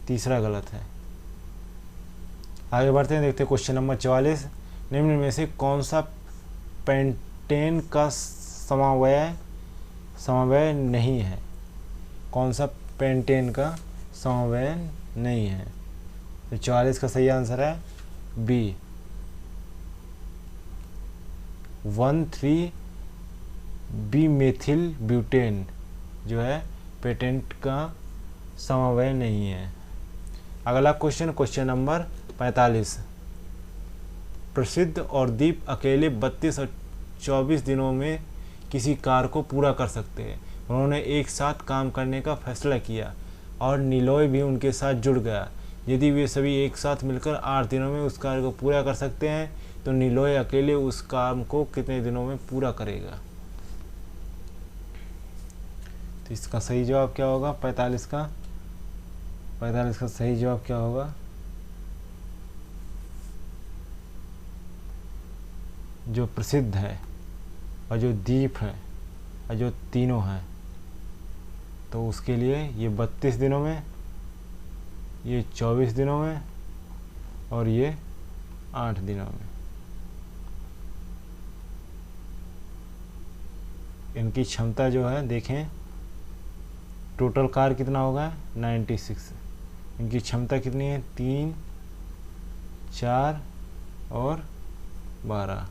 तीसरा गलत है। आगे बढ़ते हैं, देखते हैं क्वेश्चन नंबर 44। निम्न में से कौन सा पेंटेन का समवाय नहीं है? कौन सा पेंटेन का समवाय नहीं है? तो 44 का सही आंसर है बी, 1,3 बीमेथिल ब्यूटेन जो है पेंटेन का समवाय नहीं है। अगला क्वेश्चन, क्वेश्चन नंबर 45। प्रसिद्ध और दीप अकेले 32 और 24 दिनों में किसी कार्य को पूरा कर सकते हैं। उन्होंने एक साथ काम करने का फैसला किया और निलॉय भी उनके साथ जुड़ गया। यदि वे सभी एक साथ मिलकर 8 दिनों में उस कार्य को पूरा कर सकते हैं तो निलॉय अकेले उस काम को कितने दिनों में पूरा करेगा? तो इसका सही जवाब क्या होगा? 45 का सही जवाब क्या होगा? जो प्रसिद्ध है और जो दीप है और जो तीनों हैं, तो उसके लिए ये 32 दिनों में, ये 24 दिनों में और ये 8 दिनों में। इनकी क्षमता जो है देखें, टोटल कार्य कितना होगा? 96। इनकी क्षमता कितनी है? 3, 4 और 12,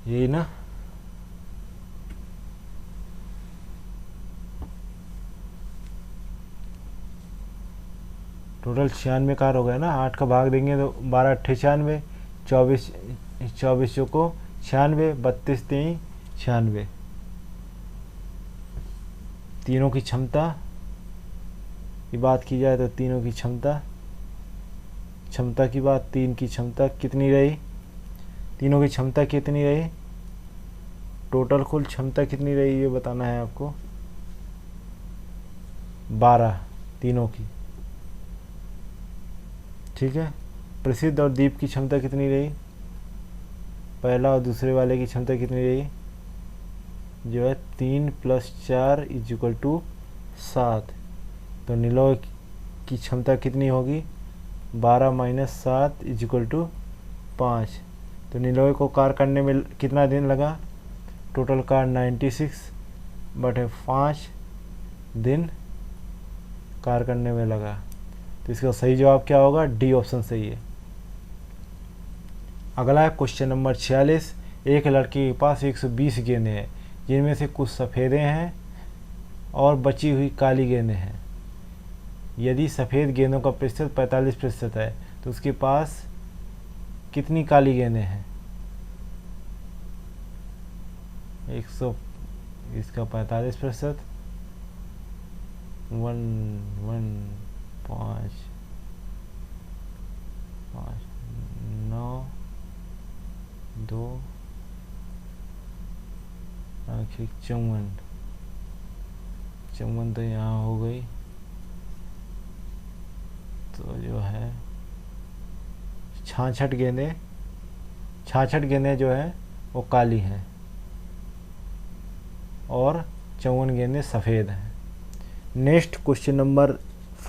यही ना। टोटल 96 कार्य हो गया ना। 8 का भाग देंगे तो 12 8 96, 24 को 96, 32 3 96। तीनों की क्षमता की बात की जाए तो तीनों की क्षमता की बात, 3 की क्षमता कितनी रही? तीनों की क्षमता कितनी रही? टोटल कुल क्षमता कितनी रही ये बताना है आपको। 12 तीनों की। ठीक है, प्रसिद्ध और दीप की क्षमता कितनी रही? पहला और दूसरे वाले की क्षमता कितनी रही? जो है 3 + 4 = 7। तो निलॉय की क्षमता कितनी होगी? 12 - 7 = 5। तो निलॉय को कार्य करने में कितना दिन लगा? टोटल कार्य 96/5 दिन कार्य करने में लगा। तो इसका सही जवाब क्या होगा? डी ऑप्शन सही है। अगला है क्वेश्चन नंबर 46। एक लड़के के पास 120 गेंदें हैं, जिनमें से कुछ सफ़ेदें हैं और बची हुई काली गेंदें हैं। यदि सफ़ेद गेंदों का प्रतिशत 45% है तो उसके पास कितनी काली गेंदें हैं? 100, इसका 45%, 1 1 5 5 9 2 54 तो यहाँ हो गई। तो जो है 66 गेंदें जो है वो काली हैं और 54 गेंदें सफ़ेद हैं। नेक्स्ट क्वेश्चन नंबर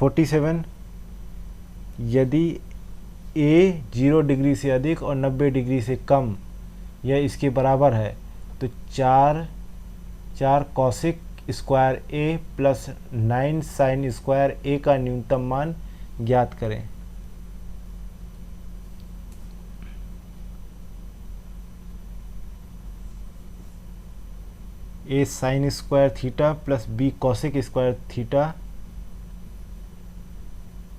47 यदि ए 0 डिग्री से अधिक और 90 डिग्री से कम या इसके बराबर है तो 4 cosec square A plus 9 sine square A का न्यूनतम मान ज्ञात करें। A sine square theta plus B cosec square theta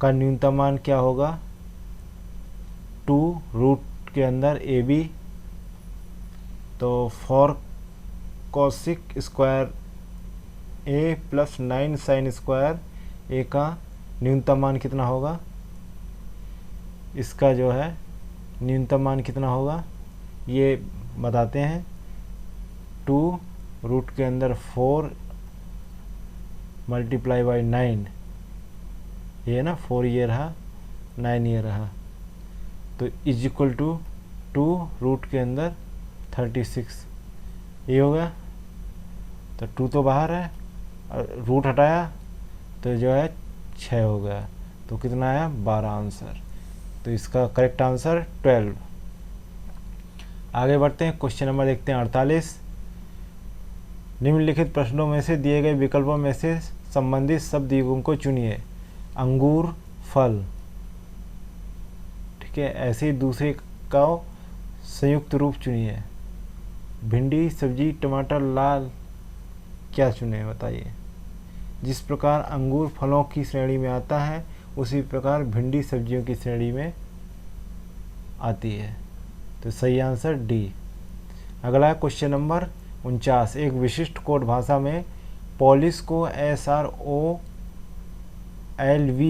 का न्यूनतम मान क्या होगा? 2 रूट के अंदर ए बी, तो 4 cosec square A plus 9 sine square A का न्यूनतम मान कितना होगा? इसका जो है न्यूनतम मान कितना होगा ये बताते हैं। 2 रूट के अंदर 4 मल्टीप्लाई बाई 9, ये ना 4 ये रहा 9 ये रहा, तो इज इक्वल टू 2 रूट के अंदर 36 ये हो गया। तो 2 तो बाहर है और रूट हटाया तो जो है 6 हो गया, तो कितना आया? 12 आंसर। तो इसका करेक्ट आंसर 12। आगे बढ़ते हैं, क्वेश्चन नंबर देखते हैं 48। निम्नलिखित प्रश्नों में से दिए गए विकल्पों में से संबंधित शब्द युग्म को चुनिए। अंगूर फल, ठीक है, ऐसे ही दूसरे का संयुक्त रूप चुनिए। भिंडी सब्जी टमाटर लाल, क्या चुने बताइए। जिस प्रकार अंगूर फलों की श्रेणी में आता है उसी प्रकार भिंडी सब्जियों की श्रेणी में आती है, तो सही आंसर डी। अगला है क्वेश्चन नंबर 49। एक विशिष्ट कोड भाषा में पॉलिश को SROLV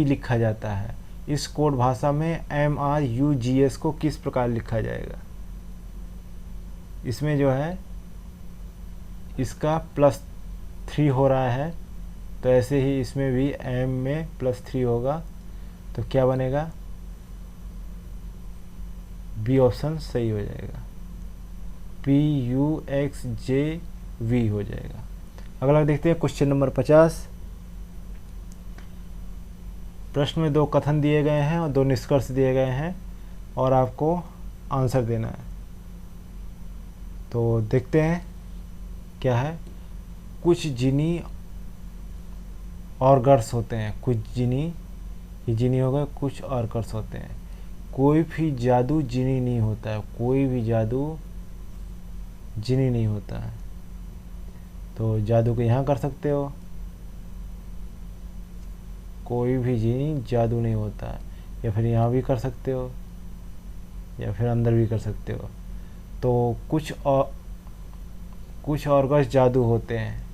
लिखा जाता है। इस कोड भाषा में MRUGS को किस प्रकार लिखा जाएगा? इसमें जो है इसका +3 हो रहा है, तो ऐसे ही इसमें भी M में +3 होगा, तो क्या बनेगा? बी ऑप्शन सही हो जाएगा, PUXJV हो जाएगा। अगला देखते हैं क्वेश्चन नंबर 50। प्रश्न में 2 कथन दिए गए हैं और 2 निष्कर्ष दिए गए हैं और आपको आंसर देना है। तो देखते हैं क्या है। कुछ जिनी ऑर्गर्स होते हैं, कुछ जिनी, ये जिनी हो गए, कुछ ऑर्गर्स होते हैं। कोई भी जादू जिनी नहीं होता है, कोई भी जादू जिनी नहीं होता है। तो जादू को यहाँ कर सकते हो, कोई भी जिनी जादू नहीं होता है, या फिर यहाँ भी कर सकते हो या फिर अंदर भी कर सकते हो। तो कुछ ऑर्गस जादू होते हैं।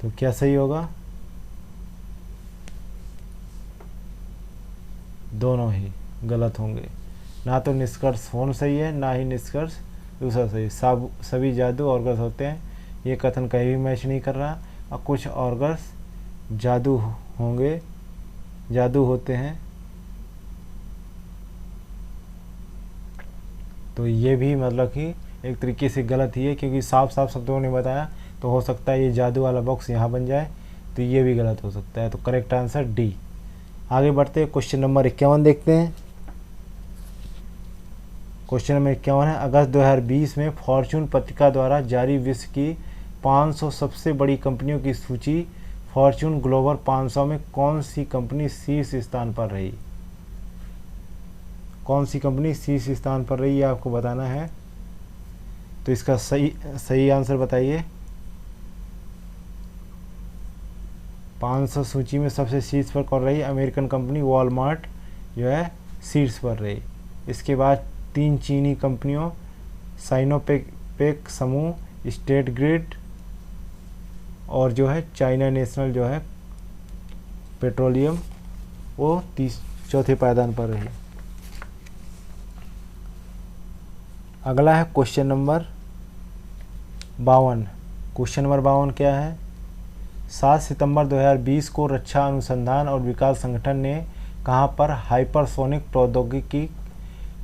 तो क्या सही होगा? दोनों ही गलत होंगे। ना तो निष्कर्ष फोन सही है, ना ही निष्कर्ष दूसरा सही। सभी जादू ऑर्गस होते हैं, ये कथन कहीं भी मैच नहीं कर रहा। और कुछ ऑर्गस जादू होंगे, जादू होते हैं, तो ये भी मतलब कि एक तरीके से गलत ही है, क्योंकि साफ साफ शब्दों ने बताया, तो हो सकता है ये जादू वाला बॉक्स यहाँ बन जाए, तो ये भी गलत हो सकता है। तो करेक्ट आंसर डी। आगे बढ़ते हैं, क्वेश्चन नंबर 51 देखते हैं। क्वेश्चन नंबर 51 है, अगस्त 2020 में फॉर्च्यून पत्रिका द्वारा जारी विश्व की 500 सबसे बड़ी कंपनियों की सूची फॉर्च्यून ग्लोबल 500 में कौन सी कंपनी शीर्ष स्थान पर रही? कौन सी कंपनी शीर्ष स्थान पर रही, ये आपको बताना है। तो इसका सही आंसर बताइए। 500 सूची में सबसे शीर्ष पर कौन रही? अमेरिकन कंपनी वॉलमार्ट जो है शीर्ष पर रही। इसके बाद 3 चीनी कंपनियों साइनोपेक समूह, स्टेट ग्रिड और जो है चाइना नेशनल जो है पेट्रोलियम, वो चौथे पायदान पर रही। अगला है क्वेश्चन नंबर 52। क्वेश्चन नंबर 52 क्या है? 7 सितंबर 2020 को रक्षा अनुसंधान और विकास संगठन ने कहां पर हाइपरसोनिक प्रौद्योगिकी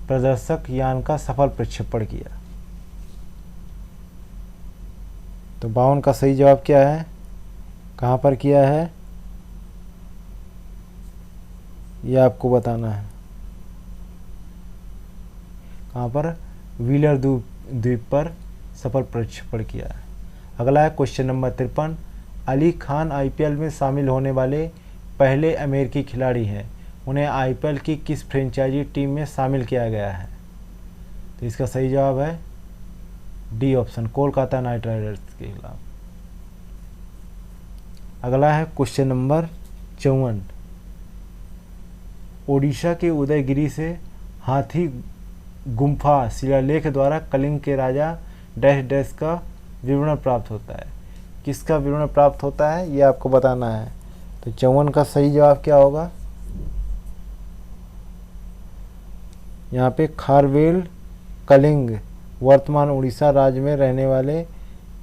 प्रदर्शक यान का सफल प्रक्षेपण किया? तो 52 का सही जवाब क्या है, कहाँ पर किया है, ये आपको बताना है। कहाँ पर, व्हीलर द्वीप पर सफल प्रक्षेपण किया है। अगला है question number 53। Ali Khan IPL में शामिल होने वाले पहले अमेरिकी खिलाड़ी हैं। उन्हें आईपीएल की किस फ्रेंचाइजी टीम में शामिल किया गया है? तो इसका सही जवाब है D option, Kolkata night Riders के खिलाफ। अगला है क्वेश्चन नंबर 54। ओडिशा के उदयगिरी से हाथी गुम्फा शिलालेख द्वारा कलिंग के राजा डैश डैश का विवरण प्राप्त होता है। किसका विवरण प्राप्त होता है ये आपको बताना है। तो 54 का सही जवाब क्या होगा, यहाँ पे खारवेल कलिंग वर्तमान उड़ीसा राज्य में रहने वाले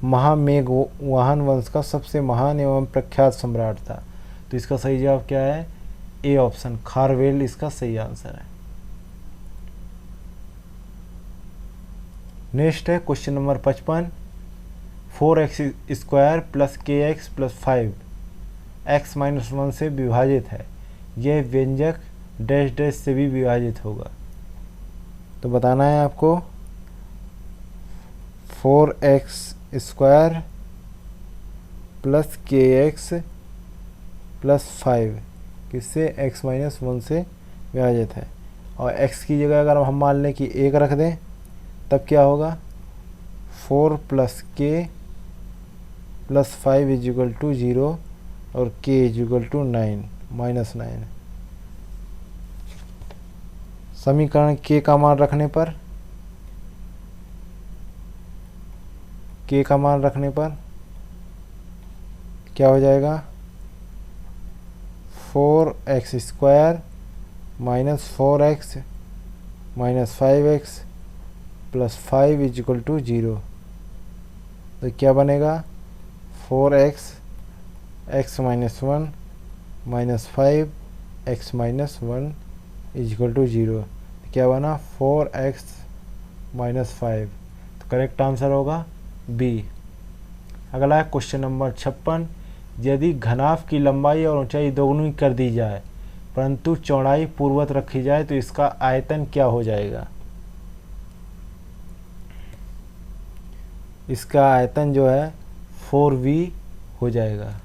महामेघवाहन वंश का सबसे महान एवं प्रख्यात सम्राट था। तो इसका सही जवाब क्या है, ए ऑप्शन, खारवेल इसका सही आंसर है। नेक्स्ट है question number 55। 4x² plus kx plus 5 x-1 से विभाजित है। यह व्यंजक डैश डैश से भी विभाजित होगा। तो बताना है आपको 4x² प्लस kx प्लस 5 किससे, x-1 से विभाजित है। और x की जगह अगर हम मान लें कि 1 रख दें तब क्या होगा, 4 plus k plus 5 is equal to 0 और k इजिकल टू 9 -9। समीकरण k का मान रखने पर, k का मान रखने पर क्या हो जाएगा, 4x² minus 4x minus 5x plus 5 is equal to 0। तो क्या बनेगा, 4x x-1 minus 5 x-1 is equal to 0। क्या बना, 4x माइनस 5। तो करेक्ट आंसर होगा बी। अगला है क्वेश्चन नंबर 56। यदि घनाभ की लंबाई और ऊंचाई दोगुनी कर दी जाए परंतु चौड़ाई पूर्ववत रखी जाए तो इसका आयतन क्या हो जाएगा? इसका आयतन जो है 4v हो जाएगा।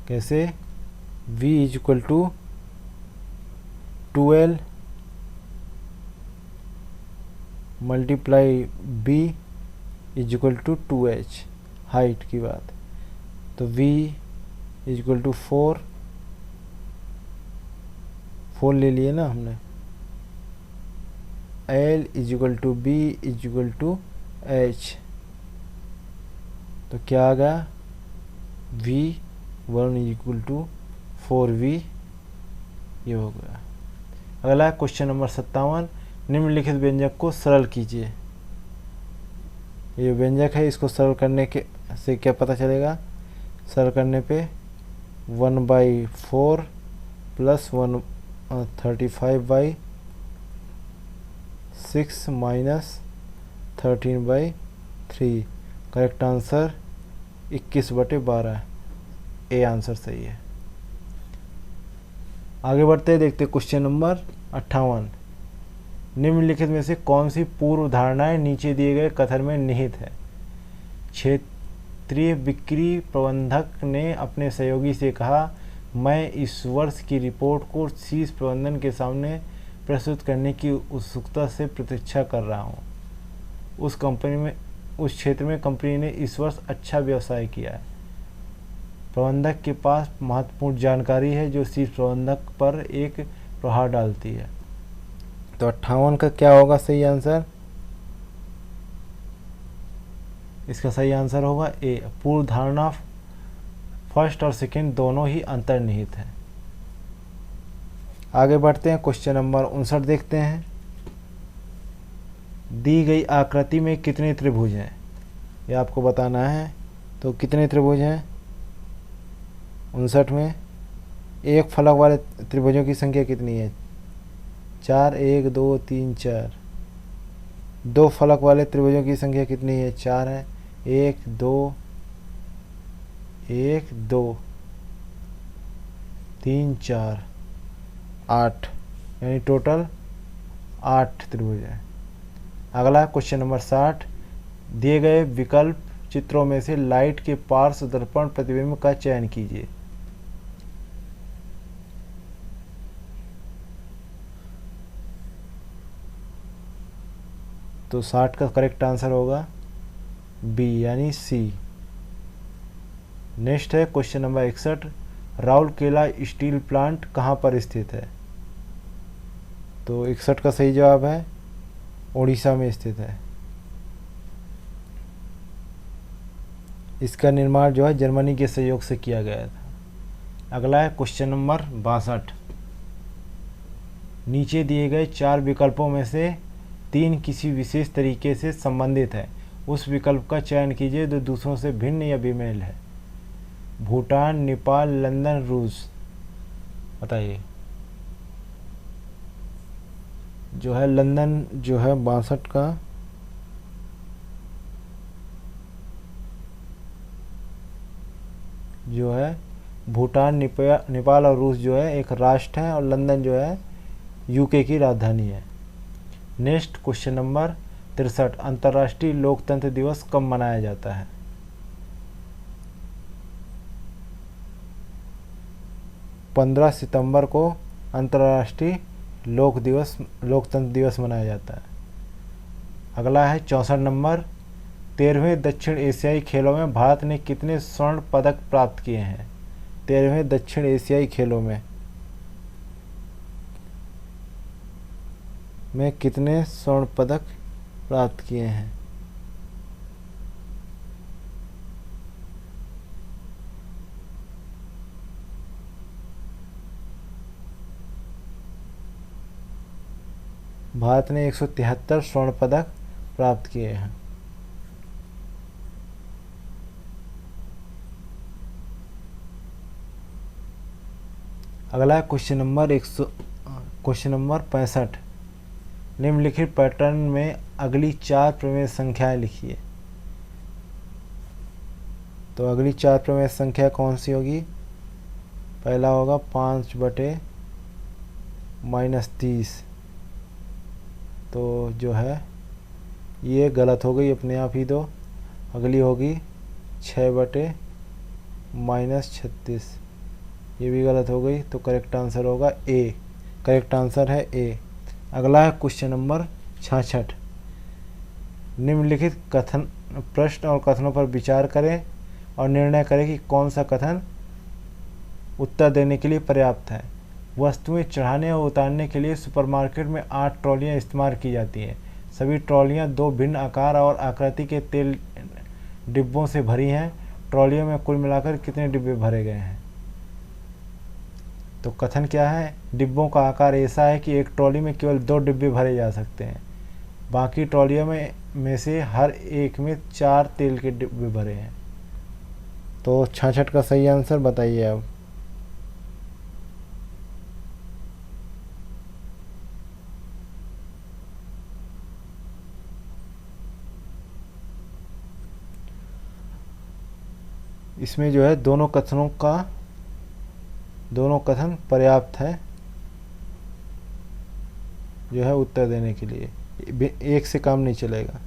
कैसे, v is equal to 12 multiply b is equal to 2h, height की बात। तो v इजिकल टू 4 ले लिए ना हमने, l is equal to b is equal to h। तो क्या आ गया, v1 इजिकल टू 4v, ये हो गया। अगला है क्वेश्चन नंबर 57। निम्नलिखित व्यंजक को सरल कीजिए। ये व्यंजक है, इसको सरल करने के से क्या पता चलेगा, सरल करने पे 1/4 plus 35/6 minus 13/3। Correct answer 21/12, A answer सही है। आगे बढ़ते हैं, देखते क्वेश्चन नंबर 58। निम्नलिखित में से कौन सी पूर्व धारणाएं नीचे दिए गए कथन में निहित है? क्षेत्रीय बिक्री प्रबंधक ने अपने सहयोगी से कहा, मैं इस वर्ष की रिपोर्ट को शीर्ष प्रबंधन के सामने प्रस्तुत करने की उत्सुकता से प्रतीक्षा कर रहा हूं। उस क्षेत्र में कंपनी ने इस वर्ष अच्छा व्यवसाय किया है। प्रबंधक के पास महत्वपूर्ण जानकारी है जो शीर्ष प्रबंधक पर एक प्रभाव डालती है। तो 58 का क्या होगा सही आंसर? इसका सही आंसर होगा ए, पूर्व धारणा फर्स्ट और सेकंड दोनों ही अंतर्निहित है। आगे बढ़ते हैं, क्वेश्चन नंबर 59 देखते हैं। दी गई आकृति में कितने त्रिभुज हैं, ये आपको बताना है। तो कितने त्रिभुज हैं 59 में? एक फलक वाले त्रिभुजों की संख्या कितनी है? 4, 1, 2, 3, 4। दो फलक वाले त्रिभुजों की संख्या कितनी है? 4 है। 1, 2, 1, 2, 3, 4, 8, यानी टोटल 8 त्रिभुज है। अगला क्वेश्चन नंबर 60, दिए गए विकल्प चित्रों में से लाइट के पार्श्व दर्पण प्रतिबिंब का चयन कीजिए। तो 60 का करेक्ट आंसर होगा बी यानी सी। नेक्स्ट है question number 61, Rourkela steel plant कहाँ पर स्थित है? तो 61 का सही जवाब है उड़ीसा में स्थित है। इसका निर्माण जो है जर्मनी के सहयोग से किया गया था। अगला है क्वेश्चन नंबर 62, नीचे दिए गए 4 विकल्पों में से 3 किसी विशेष तरीके से संबंधित है, उस विकल्प का चयन कीजिए जो दूसरों से भिन्न या बेमेल है। भूटान, नेपाल, लंदन, रूस। बताइए। जो है लंदन जो है 62 का जो है भूटान, नेपाल और रूस जो है एक राष्ट्र है और लंदन जो है यूके की राजधानी है। नेक्स्ट क्वेश्चन नंबर 63, अंतर्राष्ट्रीय लोकतंत्र दिवस कब मनाया जाता है? पंद्रह सितंबर को अंतर्राष्ट्रीय लोकतंत्र दिवस मनाया जाता है। अगला है 64 नंबर, 13वें दक्षिण एशियाई खेलों में भारत ने कितने स्वर्ण पदक प्राप्त किए हैं? 13वें दक्षिण एशियाई खेलों में कितने स्वर्ण पदक प्राप्त किए हैं? भारत ने 173 स्वर्ण पदक प्राप्त किए हैं। अगला क्वेश्चन नंबर 65, निम्नलिखित पैटर्न में अगली 4 प्रमेय संख्याएं लिखिए। तो अगली 4 प्रमेय संख्या कौन सी होगी? पहला होगा 5/-30। तो जो है ये गलत हो गई अपने आप ही। दो अगली होगी 6/-36, ये भी गलत हो गई। तो करेक्ट आंसर होगा ए। करेक्ट आंसर है ए। अगला है क्वेश्चन नंबर 66, निम्नलिखित प्रश्न और कथनों पर विचार करें और निर्णय करें कि कौन सा कथन उत्तर देने के लिए पर्याप्त है। वस्तुएं चढ़ाने और उतारने के लिए सुपरमार्केट में 8 ट्रॉलियां इस्तेमाल की जाती हैं। सभी ट्रॉलियां 2 भिन्न आकार और आकृति के तेल डिब्बों से भरी हैं। ट्रॉलियों में कुल मिलाकर कितने डिब्बे भरे गए हैं? तो कथन क्या है? डिब्बों का आकार ऐसा है कि एक ट्रॉली में केवल 2 डिब्बे भरे जा सकते हैं। बाकी ट्रॉलियों में से हर एक में 4 तेल के डिब्बे भरे हैं। तो 66 का सही आंसर बताइए अब। इसमें जो है दोनों कथन पर्याप्त है जो है उत्तर देने के लिए, एक से काम नहीं चलेगा।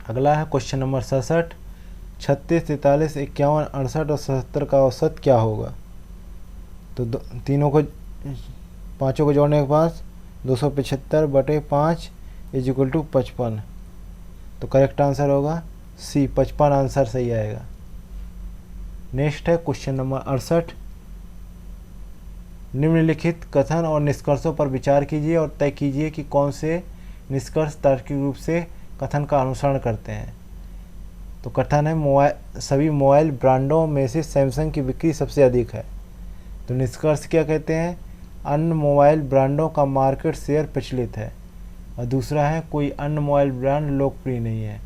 अगला है क्वेश्चन नंबर 67, 36, 43, 51, 68 और 77 का औसत क्या होगा? तो पाँचों को जोड़ने के बाद 275/5 = 55। तो करेक्ट आंसर होगा सी, 55 आंसर सही आएगा। नेक्स्ट है क्वेश्चन नंबर 68, निम्नलिखित कथन और निष्कर्षों पर विचार कीजिए और तय कीजिए कि कौन से निष्कर्ष तार्किक रूप से कथन का अनुसरण करते हैं। तो कथन है सभी मोबाइल ब्रांडों में से सैमसंग की बिक्री सबसे अधिक है। तो निष्कर्ष क्या कहते हैं? अन्य मोबाइल ब्रांडों का मार्केट शेयर प्रचलित है। और दूसरा है कोई अन्य मोबाइल ब्रांड लोकप्रिय नहीं है।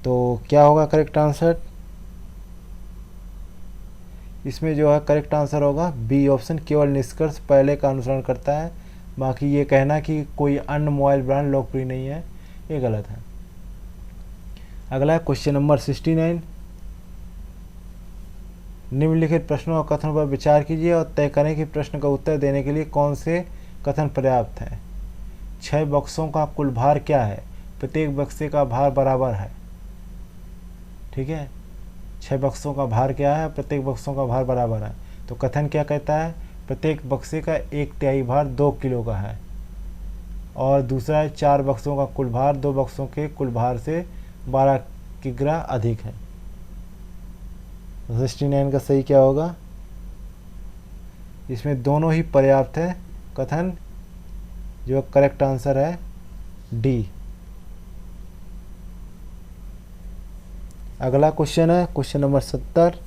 तो क्या होगा करेक्ट आंसर? इसमें जो है करेक्ट आंसर होगा बी ऑप्शन, केवल निष्कर्ष पहले का अनुसरण करता है, बाकी ये कहना कि कोई अन्य मोबाइल ब्रांड लोकप्रिय नहीं है, ये गलत है। अगला है क्वेश्चन नंबर 69। निम्नलिखित प्रश्नों और कथनों पर विचार कीजिए और तय करें कि प्रश्न का उत्तर देने के लिए कौन से कथन पर्याप्त है। 6 बक्सों का कुल भार क्या है? प्रत्येक बक्से का भार बराबर है। ठीक है, 6 बक्सों का भार क्या है? प्रत्येक बक्सों का भार बराबर है। तो कथन क्या कहता है? प्रत्येक बक्से का 1/3 भार 2 किलो का है। और दूसरा है 4 बक्सों का कुल भार 2 बक्सों के कुल भार से 12 किग्रा अधिक है। 69 का सही क्या होगा? इसमें दोनों ही पर्याप्त है कथन, जो करेक्ट आंसर है डी। अगला क्वेश्चन है क्वेश्चन नंबर 70।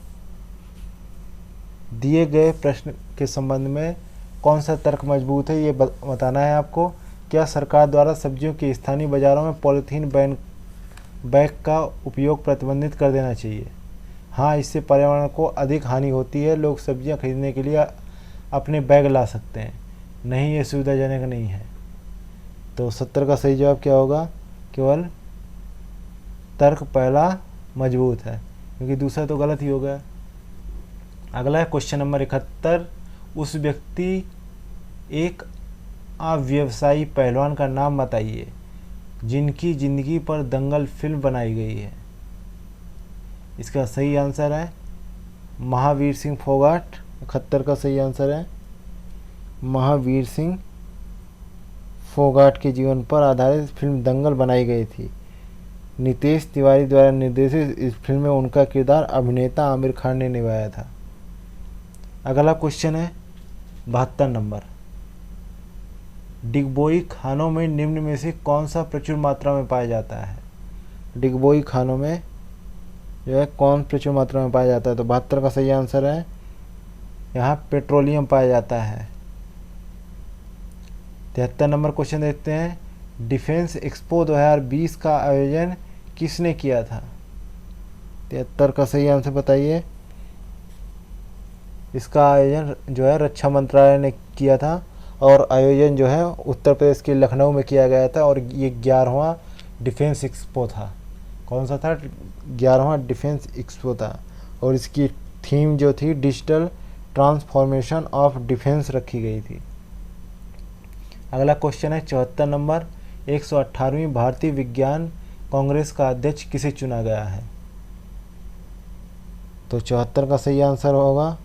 दिए गए प्रश्न के संबंध में कौन सा तर्क मजबूत है, ये बताना है आपको। क्या सरकार द्वारा सब्जियों के स्थानीय बाजारों में पॉलीथीन बैग का उपयोग प्रतिबंधित कर देना चाहिए? हाँ, इससे पर्यावरण को अधिक हानि होती है। लोग सब्जियां खरीदने के लिए अपने बैग ला सकते हैं। नहीं, ये सुविधाजनक नहीं है। तो 70 का सही जवाब क्या होगा? केवल तर्क पहला मजबूत है, क्योंकि दूसरा तो गलत ही हो गया। अगला है क्वेश्चन नंबर 71। उस व्यक्ति एक अव्यवसायी पहलवान का नाम बताइए जिनकी जिंदगी पर दंगल फिल्म बनाई गई है। इसका सही आंसर है महावीर सिंह फोगाट। 71 का सही आंसर है महावीर सिंह फोगाट के जीवन पर आधारित फिल्म दंगल बनाई गई थी। नितेश तिवारी द्वारा निर्देशित इस फिल्म में उनका किरदार अभिनेता आमिर खान ने निभाया था। अगला क्वेश्चन है 72 नंबर। डिगबोई खानों में निम्न में से कौन सा प्रचुर मात्रा में पाया जाता है? डिगबोई खानों में जो है कौन प्रचुर मात्रा में पाया जाता है? तो 72 का सही आंसर है यहाँ पेट्रोलियम पाया जाता है। 73 नंबर क्वेश्चन देखते हैं। डिफेंस एक्सपो 2020 का आयोजन किसने किया था? 73 का सही आंसर बताइए। इसका आयोजन जो है रक्षा मंत्रालय ने किया था, और आयोजन जो है उत्तर प्रदेश के लखनऊ में किया गया था, और ये 11वां डिफेंस एक्सपो था। कौन सा था? 11वां डिफेंस एक्सपो था, और इसकी थीम जो थी डिजिटल ट्रांसफॉर्मेशन ऑफ डिफेंस रखी गई थी। अगला क्वेश्चन है 74 नंबर। 118वीं भारतीय विज्ञान कांग्रेस का अध्यक्ष किसे चुना गया है? तो 74 का सही आंसर होगा,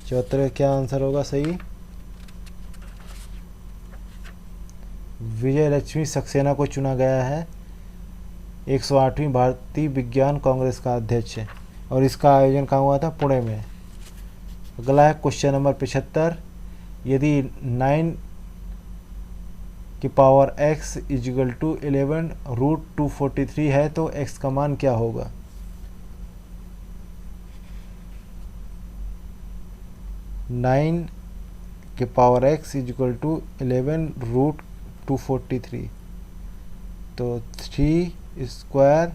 74 का क्या आंसर होगा सही? विजय लक्ष्मी सक्सेना को चुना गया है 108वीं भारतीय विज्ञान कांग्रेस का अध्यक्ष, और इसका आयोजन कहाँ हुआ था? पुणे में। अगला है क्वेश्चन नंबर 75। यदि 9 की power x is equal to 11 root 243 है तो x का मान क्या होगा? नाइन के power x is equal to 11 root 243, तो 3 स्क्वायर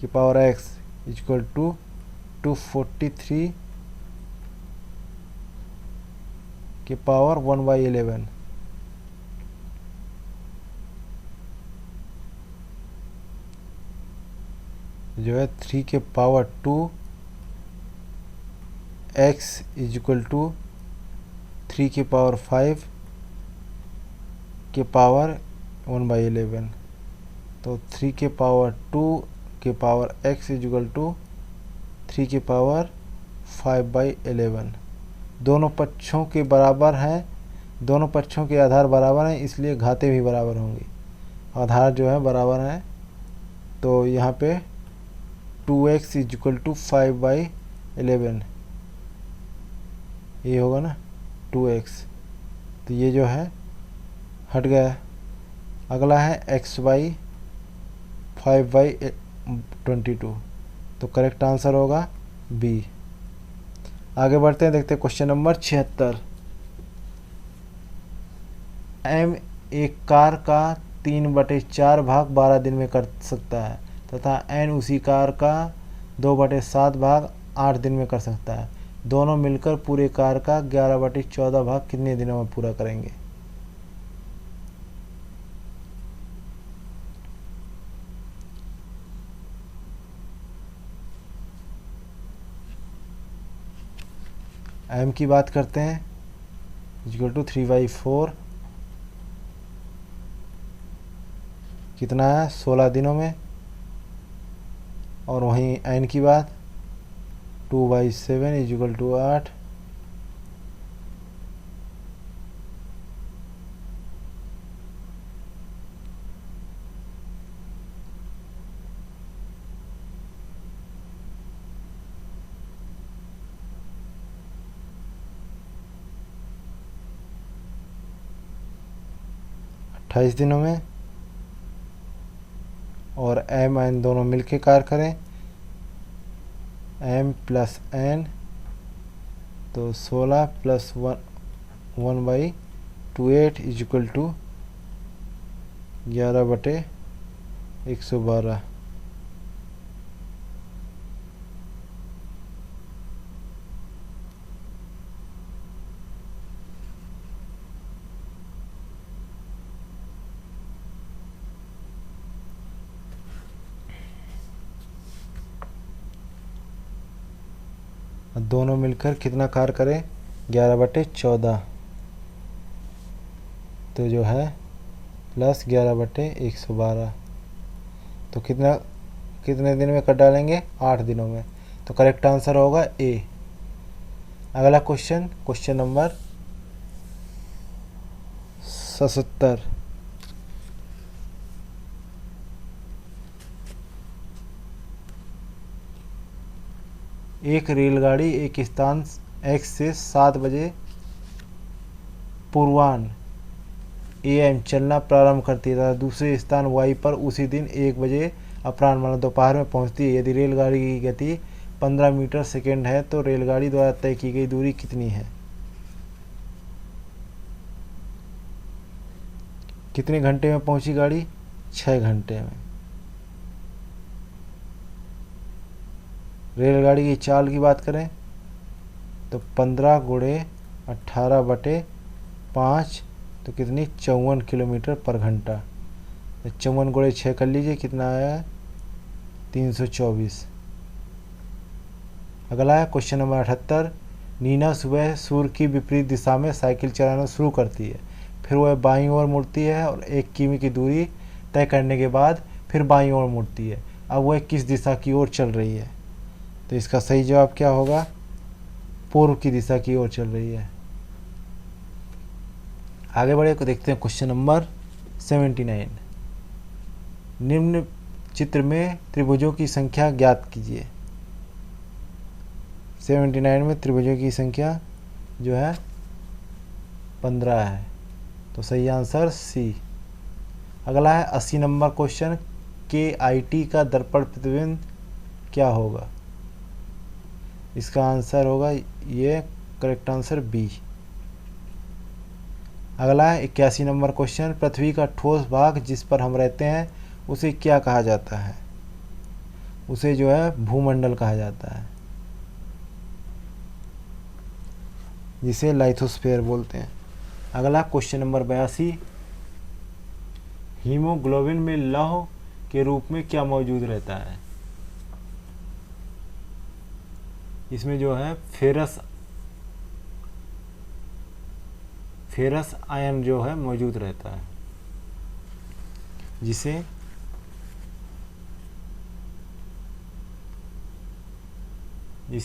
की पावर x इजिकल टू 243 की पावर 1/11। जो है 3 के पावर 2 x इजिकल टू 3 की पावर 5 के पावर 1/11। तो 3 के पावर 2 के पावर x इजिकल टू 3 की पावर 5/11। दोनों पक्षों के बराबर हैं, दोनों पक्षों के आधार बराबर हैं, इसलिए घातें भी बराबर होंगी। आधार जो है बराबर हैं, तो यहाँ पे 2x इजिकल टू 5/11 ये होगा ना 2x, तो ये जो है हट गया। अगला है x/5/22, तो करेक्ट आंसर होगा बी। आगे बढ़ते हैं, देखते हैं क्वेश्चन नंबर 76। m एक कार का 3/4 भाग 12 दिन में कर सकता है, तथा n उसी कार का 2/7 भाग 8 दिन में कर सकता है। दोनों मिलकर पूरे कार का 11/14 भाग कितने दिनों में पूरा करेंगे? m की बात करते हैं, इक्वल टू 3/4 कितना है 16 दिनों में। और वहीं n की बात 2/7 इक्वल टू 8 28 दिनों में। और m n दोनों मिलके कार्य करें, m प्लस n तो 16 प्लस 1/28 इक्वल टू 11/112। दोनों मिलकर कितना कार्य करें 11/14 तो जो है प्लस 11/112 तो कितने दिन में कर डालेंगे 8 दिनों में। तो करेक्ट आंसर होगा ए। अगला क्वेश्चन नंबर 77। एक रेलगाड़ी एक स्थान x से 7 बजे पूर्वाह्न AM चलना प्रारंभ करती है तथा दूसरे स्थान y पर उसी दिन 1 बजे अपराह्न मतलब दोपहर में पहुंचती है। यदि रेलगाड़ी की गति 15 मीटर सेकेंड है तो रेलगाड़ी द्वारा तय की गई दूरी कितनी है? कितने घंटे में पहुंची गाड़ी? 6 घंटे में। रेलगाड़ी की चाल की बात करें तो 15 × 18/5 तो कितनी 54 किलोमीटर पर घंटा। तो 54 × 6 कर लीजिए, कितना आया 324। अगला है क्वेश्चन नंबर 78। नीना सुबह सूर्य की विपरीत दिशा में साइकिल चलाना शुरू करती है, फिर वह बाईं ओर मुड़ती है और 1 किमी की दूरी तय करने के बाद फिर बाईं ओर मुड़ती है। अब वह किस दिशा की ओर चल रही है? तो इसका सही जवाब क्या होगा? पूर्व की दिशा की ओर चल रही है। आगे बढ़े को देखते हैं क्वेश्चन नंबर 79। निम्न चित्र में त्रिभुजों की संख्या ज्ञात कीजिए। 79 में त्रिभुजों की संख्या जो है 15 है, तो सही आंसर सी। अगला है 80 नंबर क्वेश्चन। KIT का दर्पण प्रतिबिंब क्या होगा? इसका आंसर होगा ये, करेक्ट आंसर बी। अगला है 81 नंबर क्वेश्चन। पृथ्वी का ठोस भाग जिस पर हम रहते हैं उसे क्या कहा जाता है? उसे जो है भूमंडल कहा जाता है, जिसे लाइथोस्फीयर बोलते हैं। अगला क्वेश्चन नंबर 82। हीमोग्लोबिन में लौह के रूप में क्या मौजूद रहता है? इसमें जो है फेरस आयन जो है मौजूद रहता है, जिसे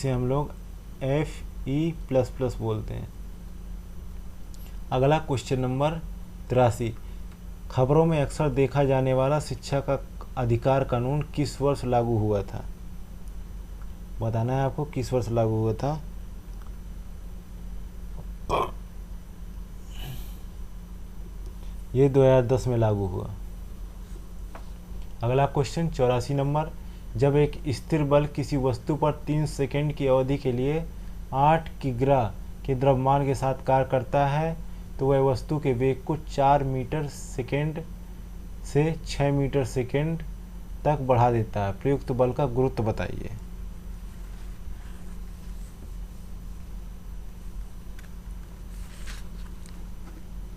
हम लोग Fe++ बोलते हैं। अगला क्वेश्चन नंबर 83। खबरों में अक्सर देखा जाने वाला शिक्षा का अधिकार कानून किस वर्ष लागू हुआ था? बताना है आपको किस वर्ष लागू हुआ था। ये 2010 में लागू हुआ। अगला क्वेश्चन 84 नंबर। जब एक स्थिर बल किसी वस्तु पर 3 सेकंड की अवधि के लिए 8 किग्रा के द्रव्यमान के साथ कार्य करता है तो वह वस्तु के वेग को 4 मीटर सेकेंड से 6 मीटर सेकेंड तक बढ़ा देता है। प्रयुक्त बल का गुरुत्व बताइए।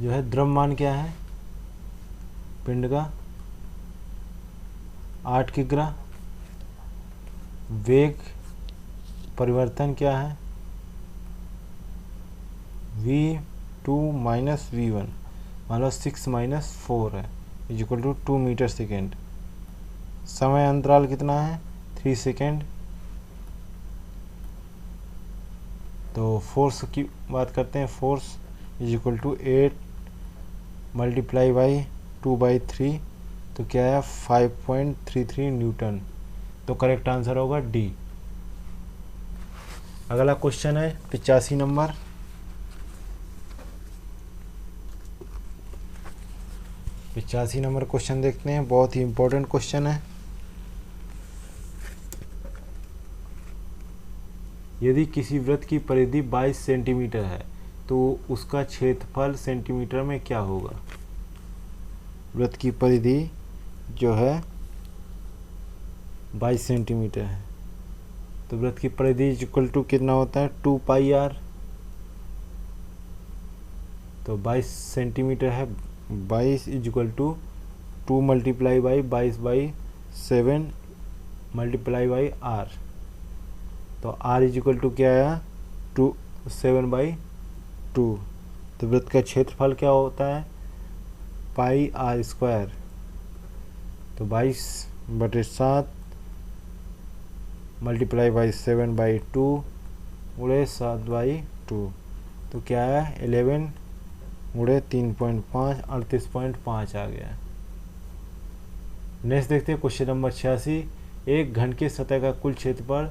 जो है द्रव्यमान क्या है पिंड का 8 किग्रा। वेग परिवर्तन क्या है v2 माइनस v1 मतलब 6 माइनस 4 है इक्वल टू 2 मीटर सेकेंड। समय अंतराल कितना है 3 सेकेंड। तो फोर्स की बात करते हैं। Force equal to 8 multiply by 2/3 तो क्या है 5.33 न्यूटन। तो करेक्ट आंसर होगा डी। अगला क्वेश्चन है 85 नंबर। क्वेश्चन देखते हैं, बहुत ही इंपॉर्टेंट क्वेश्चन है। यदि किसी वृत्त की परिधि 22 सेंटीमीटर है तो उसका क्षेत्रफल सेंटीमीटर में क्या होगा। वृत्त की परिधि जो है 22 सेंटीमीटर है तो वृत्त की परिधि इक्वल टू कितना होता है 2 पाई आर। तो 22 सेंटीमीटर है 22 equal to 2 multiply by 22/7 multiply by R. तो आर इक्वल टू क्या आया 7/2। तो वृत्त का क्षेत्रफल क्या होता है पाई आर स्क्वायर। तो 22/7 मल्टीप्लाई बाई 7/2 गुणे 7/2 तो क्या है 11 गुणे 3.5 38.5 आ गया। नेक्स्ट देखते हैं क्वेश्चन नंबर 86। एक घन के सतह का कुल क्षेत्रफल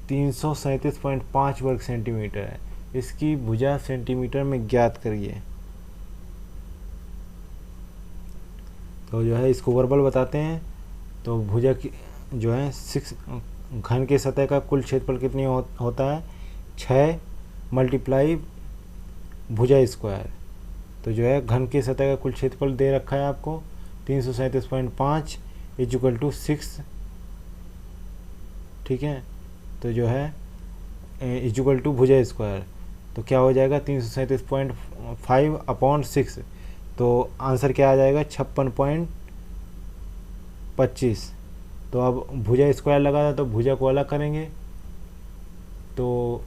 337.5 वर्ग सेंटीमीटर है। इसकी भुजा सेंटीमीटर में ज्ञात करिए। तो जो है इसको वर्बल बताते हैं। तो भुजा की जो है 6 घन के सतह का कुल क्षेत्रफल कितनी होता है 6 मल्टीप्लाई भुजा स्क्वायर। तो जो है घन के सतह का कुल क्षेत्रफल दे रखा है आपको 337.5 इक्वल टू 6। ठीक है। तो जो है इक्वल टू भुजा स्क्वायर तो क्या हो जाएगा 337.5/6। तो आंसर क्या आ जाएगा 56.25। तो अब भुजा स्क्वायर लगा था तो भुजा को अलग करेंगे तो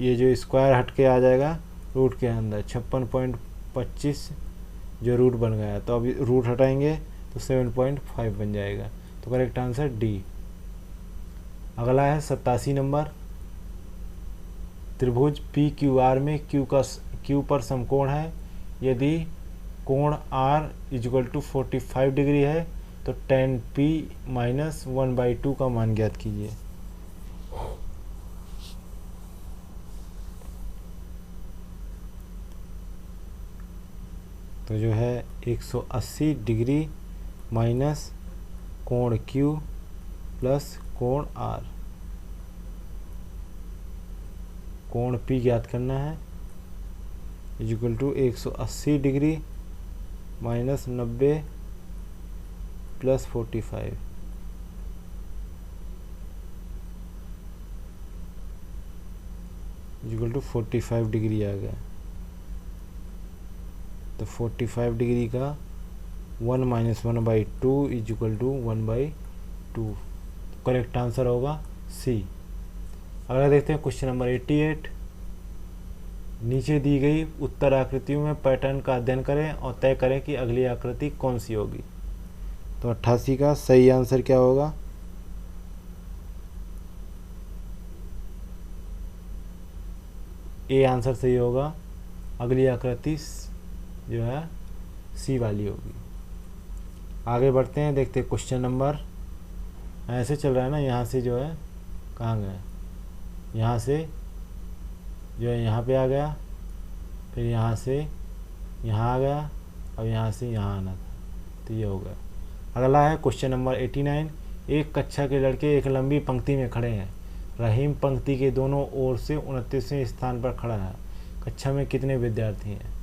ये जो स्क्वायर हट के आ जाएगा रूट के अंदर 56.25 जो रूट बन गया। तो अब रूट हटाएंगे तो 7.5 बन जाएगा। तो करेक्ट आंसर डी। अगला है 87 नंबर। त्रिभुज पी क्यू आर में क्यू पर समकोण है। यदि कोण आर इक्वल टू 45 डिग्री है तो tan p माइनस 1/2 का मान ज्ञात कीजिए। तो जो है 180 डिग्री माइनस कोण Q प्लस कोण R। कोण P ज्ञात करना है equal to 180 degree minus 90 plus 45 equal to 45 degree आ गया। तो 45 डिग्री का 1 minus 1/2 equal to 1/2। Correct answer होगा सी। अगला देखते हैं क्वेश्चन नंबर 88। नीचे दी गई उत्तर आकृतियों में पैटर्न का अध्ययन करें और तय करें कि अगली आकृति कौन सी होगी। तो 88 का सही आंसर क्या होगा ए आंसर सही होगा। अगली आकृति जो है सी वाली होगी। आगे बढ़ते हैं, देखते हैं क्वेश्चन नंबर। ऐसे चल रहा है ना, यहाँ से जो है कहाँ गया, यहाँ से जो है यहाँ पे आ गया, फिर यहाँ से यहाँ आ गया और यहाँ से यहाँ आना था, तो ये हो गया। अगला है क्वेश्चन नंबर 89। एक कक्षा के लड़के एक लंबी पंक्ति में खड़े हैं। रहीम पंक्ति के दोनों ओर से 29वें स्थान पर खड़ा है। कक्षा में कितने विद्यार्थी हैं।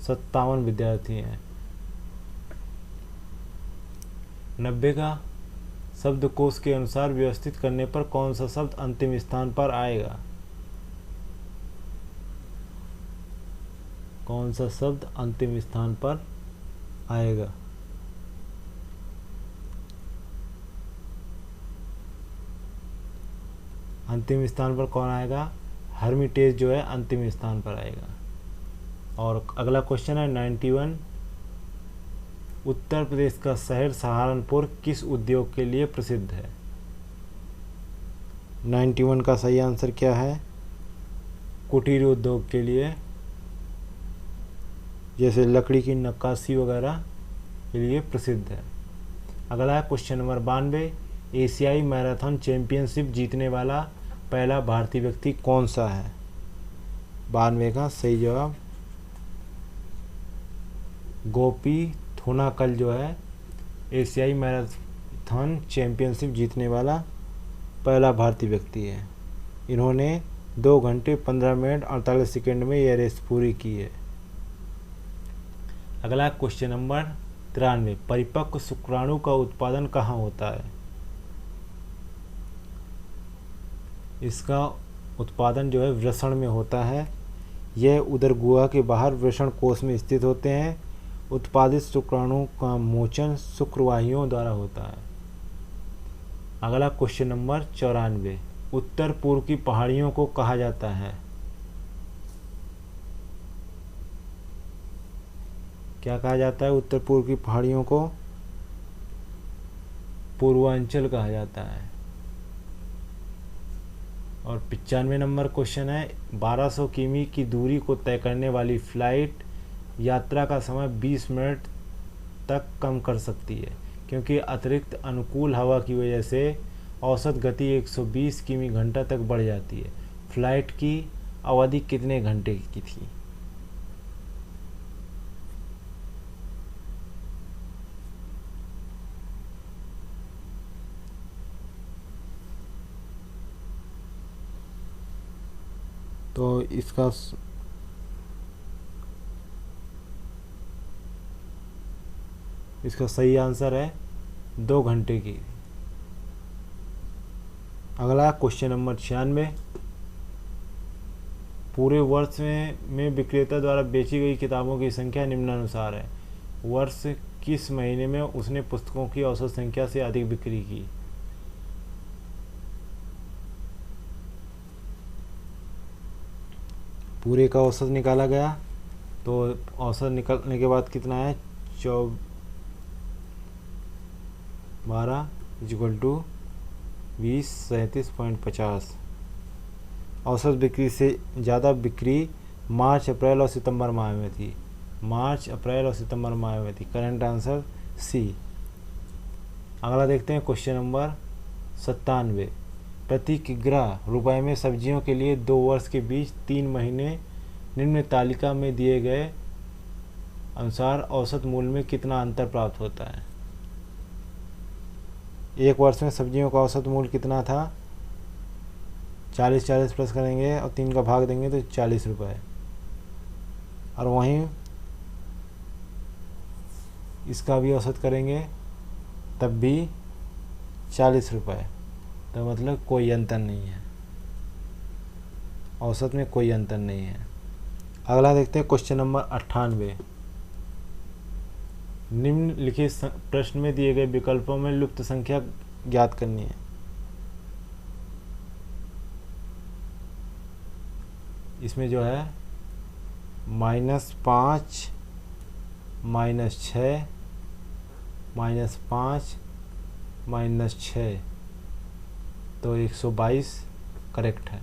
57 विद्यार्थी हैं। 90 का शब्दकोश के अनुसार व्यवस्थित करने पर कौन सा शब्द अंतिम स्थान पर आएगा? कौन सा शब्द अंतिम स्थान पर आएगा? अंतिम स्थान पर कौन आएगा? हर्मिटेज जो है अंतिम स्थान पर आएगा। और अगला क्वेश्चन है 91, उत्तर प्रदेश का शहर सहारनपुर किस उद्योग के लिए प्रसिद्ध है? 91 का सही आंसर क्या है? कुटीर उद्योग के लिए, जैसे लकड़ी की नक्काशी वगैरह के लिए प्रसिद्ध है। अगला है क्वेश्चन नंबर 92, एशियाई मैराथन चैंपियनशिप जीतने वाला पहला भारतीय व्यक्ति कौन सा है? 92 का सही जवाब गोपी थोनाकल जो है एशियाई मैराथन चैंपियनशिप जीतने वाला पहला भारतीय व्यक्ति है। इन्होंने 2 घंटे 15 मिनट 48 सेकेंड में यह रेस पूरी की है। अगला क्वेश्चन नंबर 93, परिपक्व शुक्राणु का उत्पादन कहाँ होता है? इसका उत्पादन जो है वृषण में होता है। यह उदर गुहा के बाहर वृषण कोश में स्थित होते हैं। उत्पादित शुक्राणु का मोचन शुक्रवाहियों द्वारा होता है। अगला क्वेश्चन नंबर 94, उत्तर पूर्व की पहाड़ियों को कहा जाता है? क्या कहा जाता है उत्तर पूर्व की पहाड़ियों को? पूर्वांचल कहा जाता है। और 95 नंबर क्वेश्चन है, 1200 किमी की दूरी को तय करने वाली फ्लाइट यात्रा का समय 20 मिनट तक कम कर सकती है, क्योंकि अतिरिक्त अनुकूल हवा की वजह से औसत गति 120 किमी घंटा तक बढ़ जाती है। फ्लाइट की अवधि कितने घंटे की थी? तो इसका सही आंसर है 2 घंटे की। अगला क्वेश्चन नंबर 96, पूरे वर्ष में विक्रेता द्वारा बेची गई किताबों की संख्या निम्नानुसार है। वर्ष किस महीने में उसने पुस्तकों की औसत संख्या से अधिक बिक्री की? पूरे का औसत निकाला गया, तो औसत निकलने के बाद कितना है? 12 इक्वल टू 20 37.50। औसत बिक्री से ज़्यादा बिक्री मार्च अप्रैल और सितंबर माह में थी। मार्च अप्रैल और सितंबर माह में थी। Correct answer C. अगला देखते हैं क्वेश्चन नंबर 97, प्रति किग्रा रुपए में सब्जियों के लिए 2 वर्ष के बीच 3 महीने निम्न तालिका में दिए गए अनुसार औसत मूल्य में कितना अंतर प्राप्त होता है? 1 वर्ष में सब्जियों का औसत मूल्य कितना था? 40 प्लस करेंगे और 3 का भाग देंगे तो 40 रुपये। और वहीं इसका भी औसत करेंगे तब भी 40 रुपये। तो मतलब कोई अंतर नहीं है, औसत में कोई अंतर नहीं है। अगला देखते हैं क्वेश्चन नंबर 98, निम्नलिखित प्रश्न में दिए गए विकल्पों में लुप्त संख्या ज्ञात करनी है। इसमें जो है -5 -6 -5 -6, तो 122 करेक्ट है।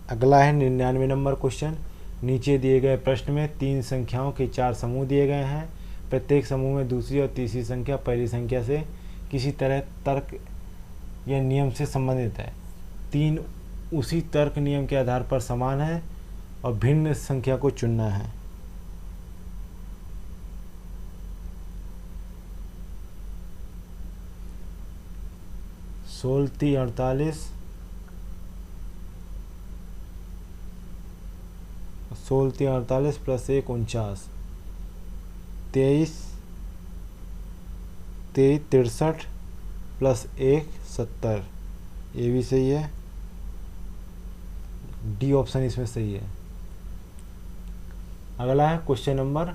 अगला है 99 नंबर क्वेश्चन। नीचे दिए गए प्रश्न में 3 संख्याओं के 4 समूह दिए गए हैं। प्रत्येक समूह में दूसरी और तीसरी संख्या पहली संख्या से किसी तरह तर्क या नियम से संबंधित है। 3 उसी तर्क नियम के आधार पर समान है और भिन्न संख्या को चुनना है। सोलती 48, 16 3 48 प्लस 1 49, 23 63 प्लस 1 70। ये भी सही है, डी ऑप्शन इसमें सही है। अगला है क्वेश्चन नंबर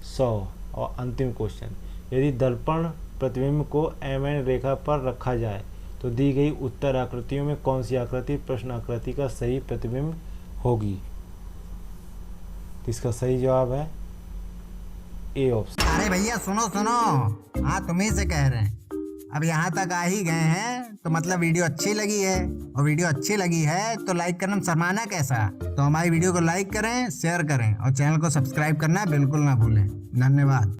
100 और अंतिम क्वेश्चन। यदि दर्पण प्रतिबिंब को एम.एन रेखा पर रखा जाए तो दी गई उत्तर आकृतियों में कौन सी आकृति प्रश्न आकृति का सही प्रतिबिंब होगी? तो इसका सही जवाब है ए ऑप्शन। अरे भैया सुनो सुनो, हाँ तुम्ही से कह रहे हैं। अब यहाँ तक आ ही गए हैं तो मतलब वीडियो अच्छी लगी है, और वीडियो अच्छी लगी है तो लाइक करना शर्माना कैसा। तो हमारी वीडियो को लाइक करें, शेयर करें और चैनल को सब्सक्राइब करना बिल्कुल ना भूलें। धन्यवाद।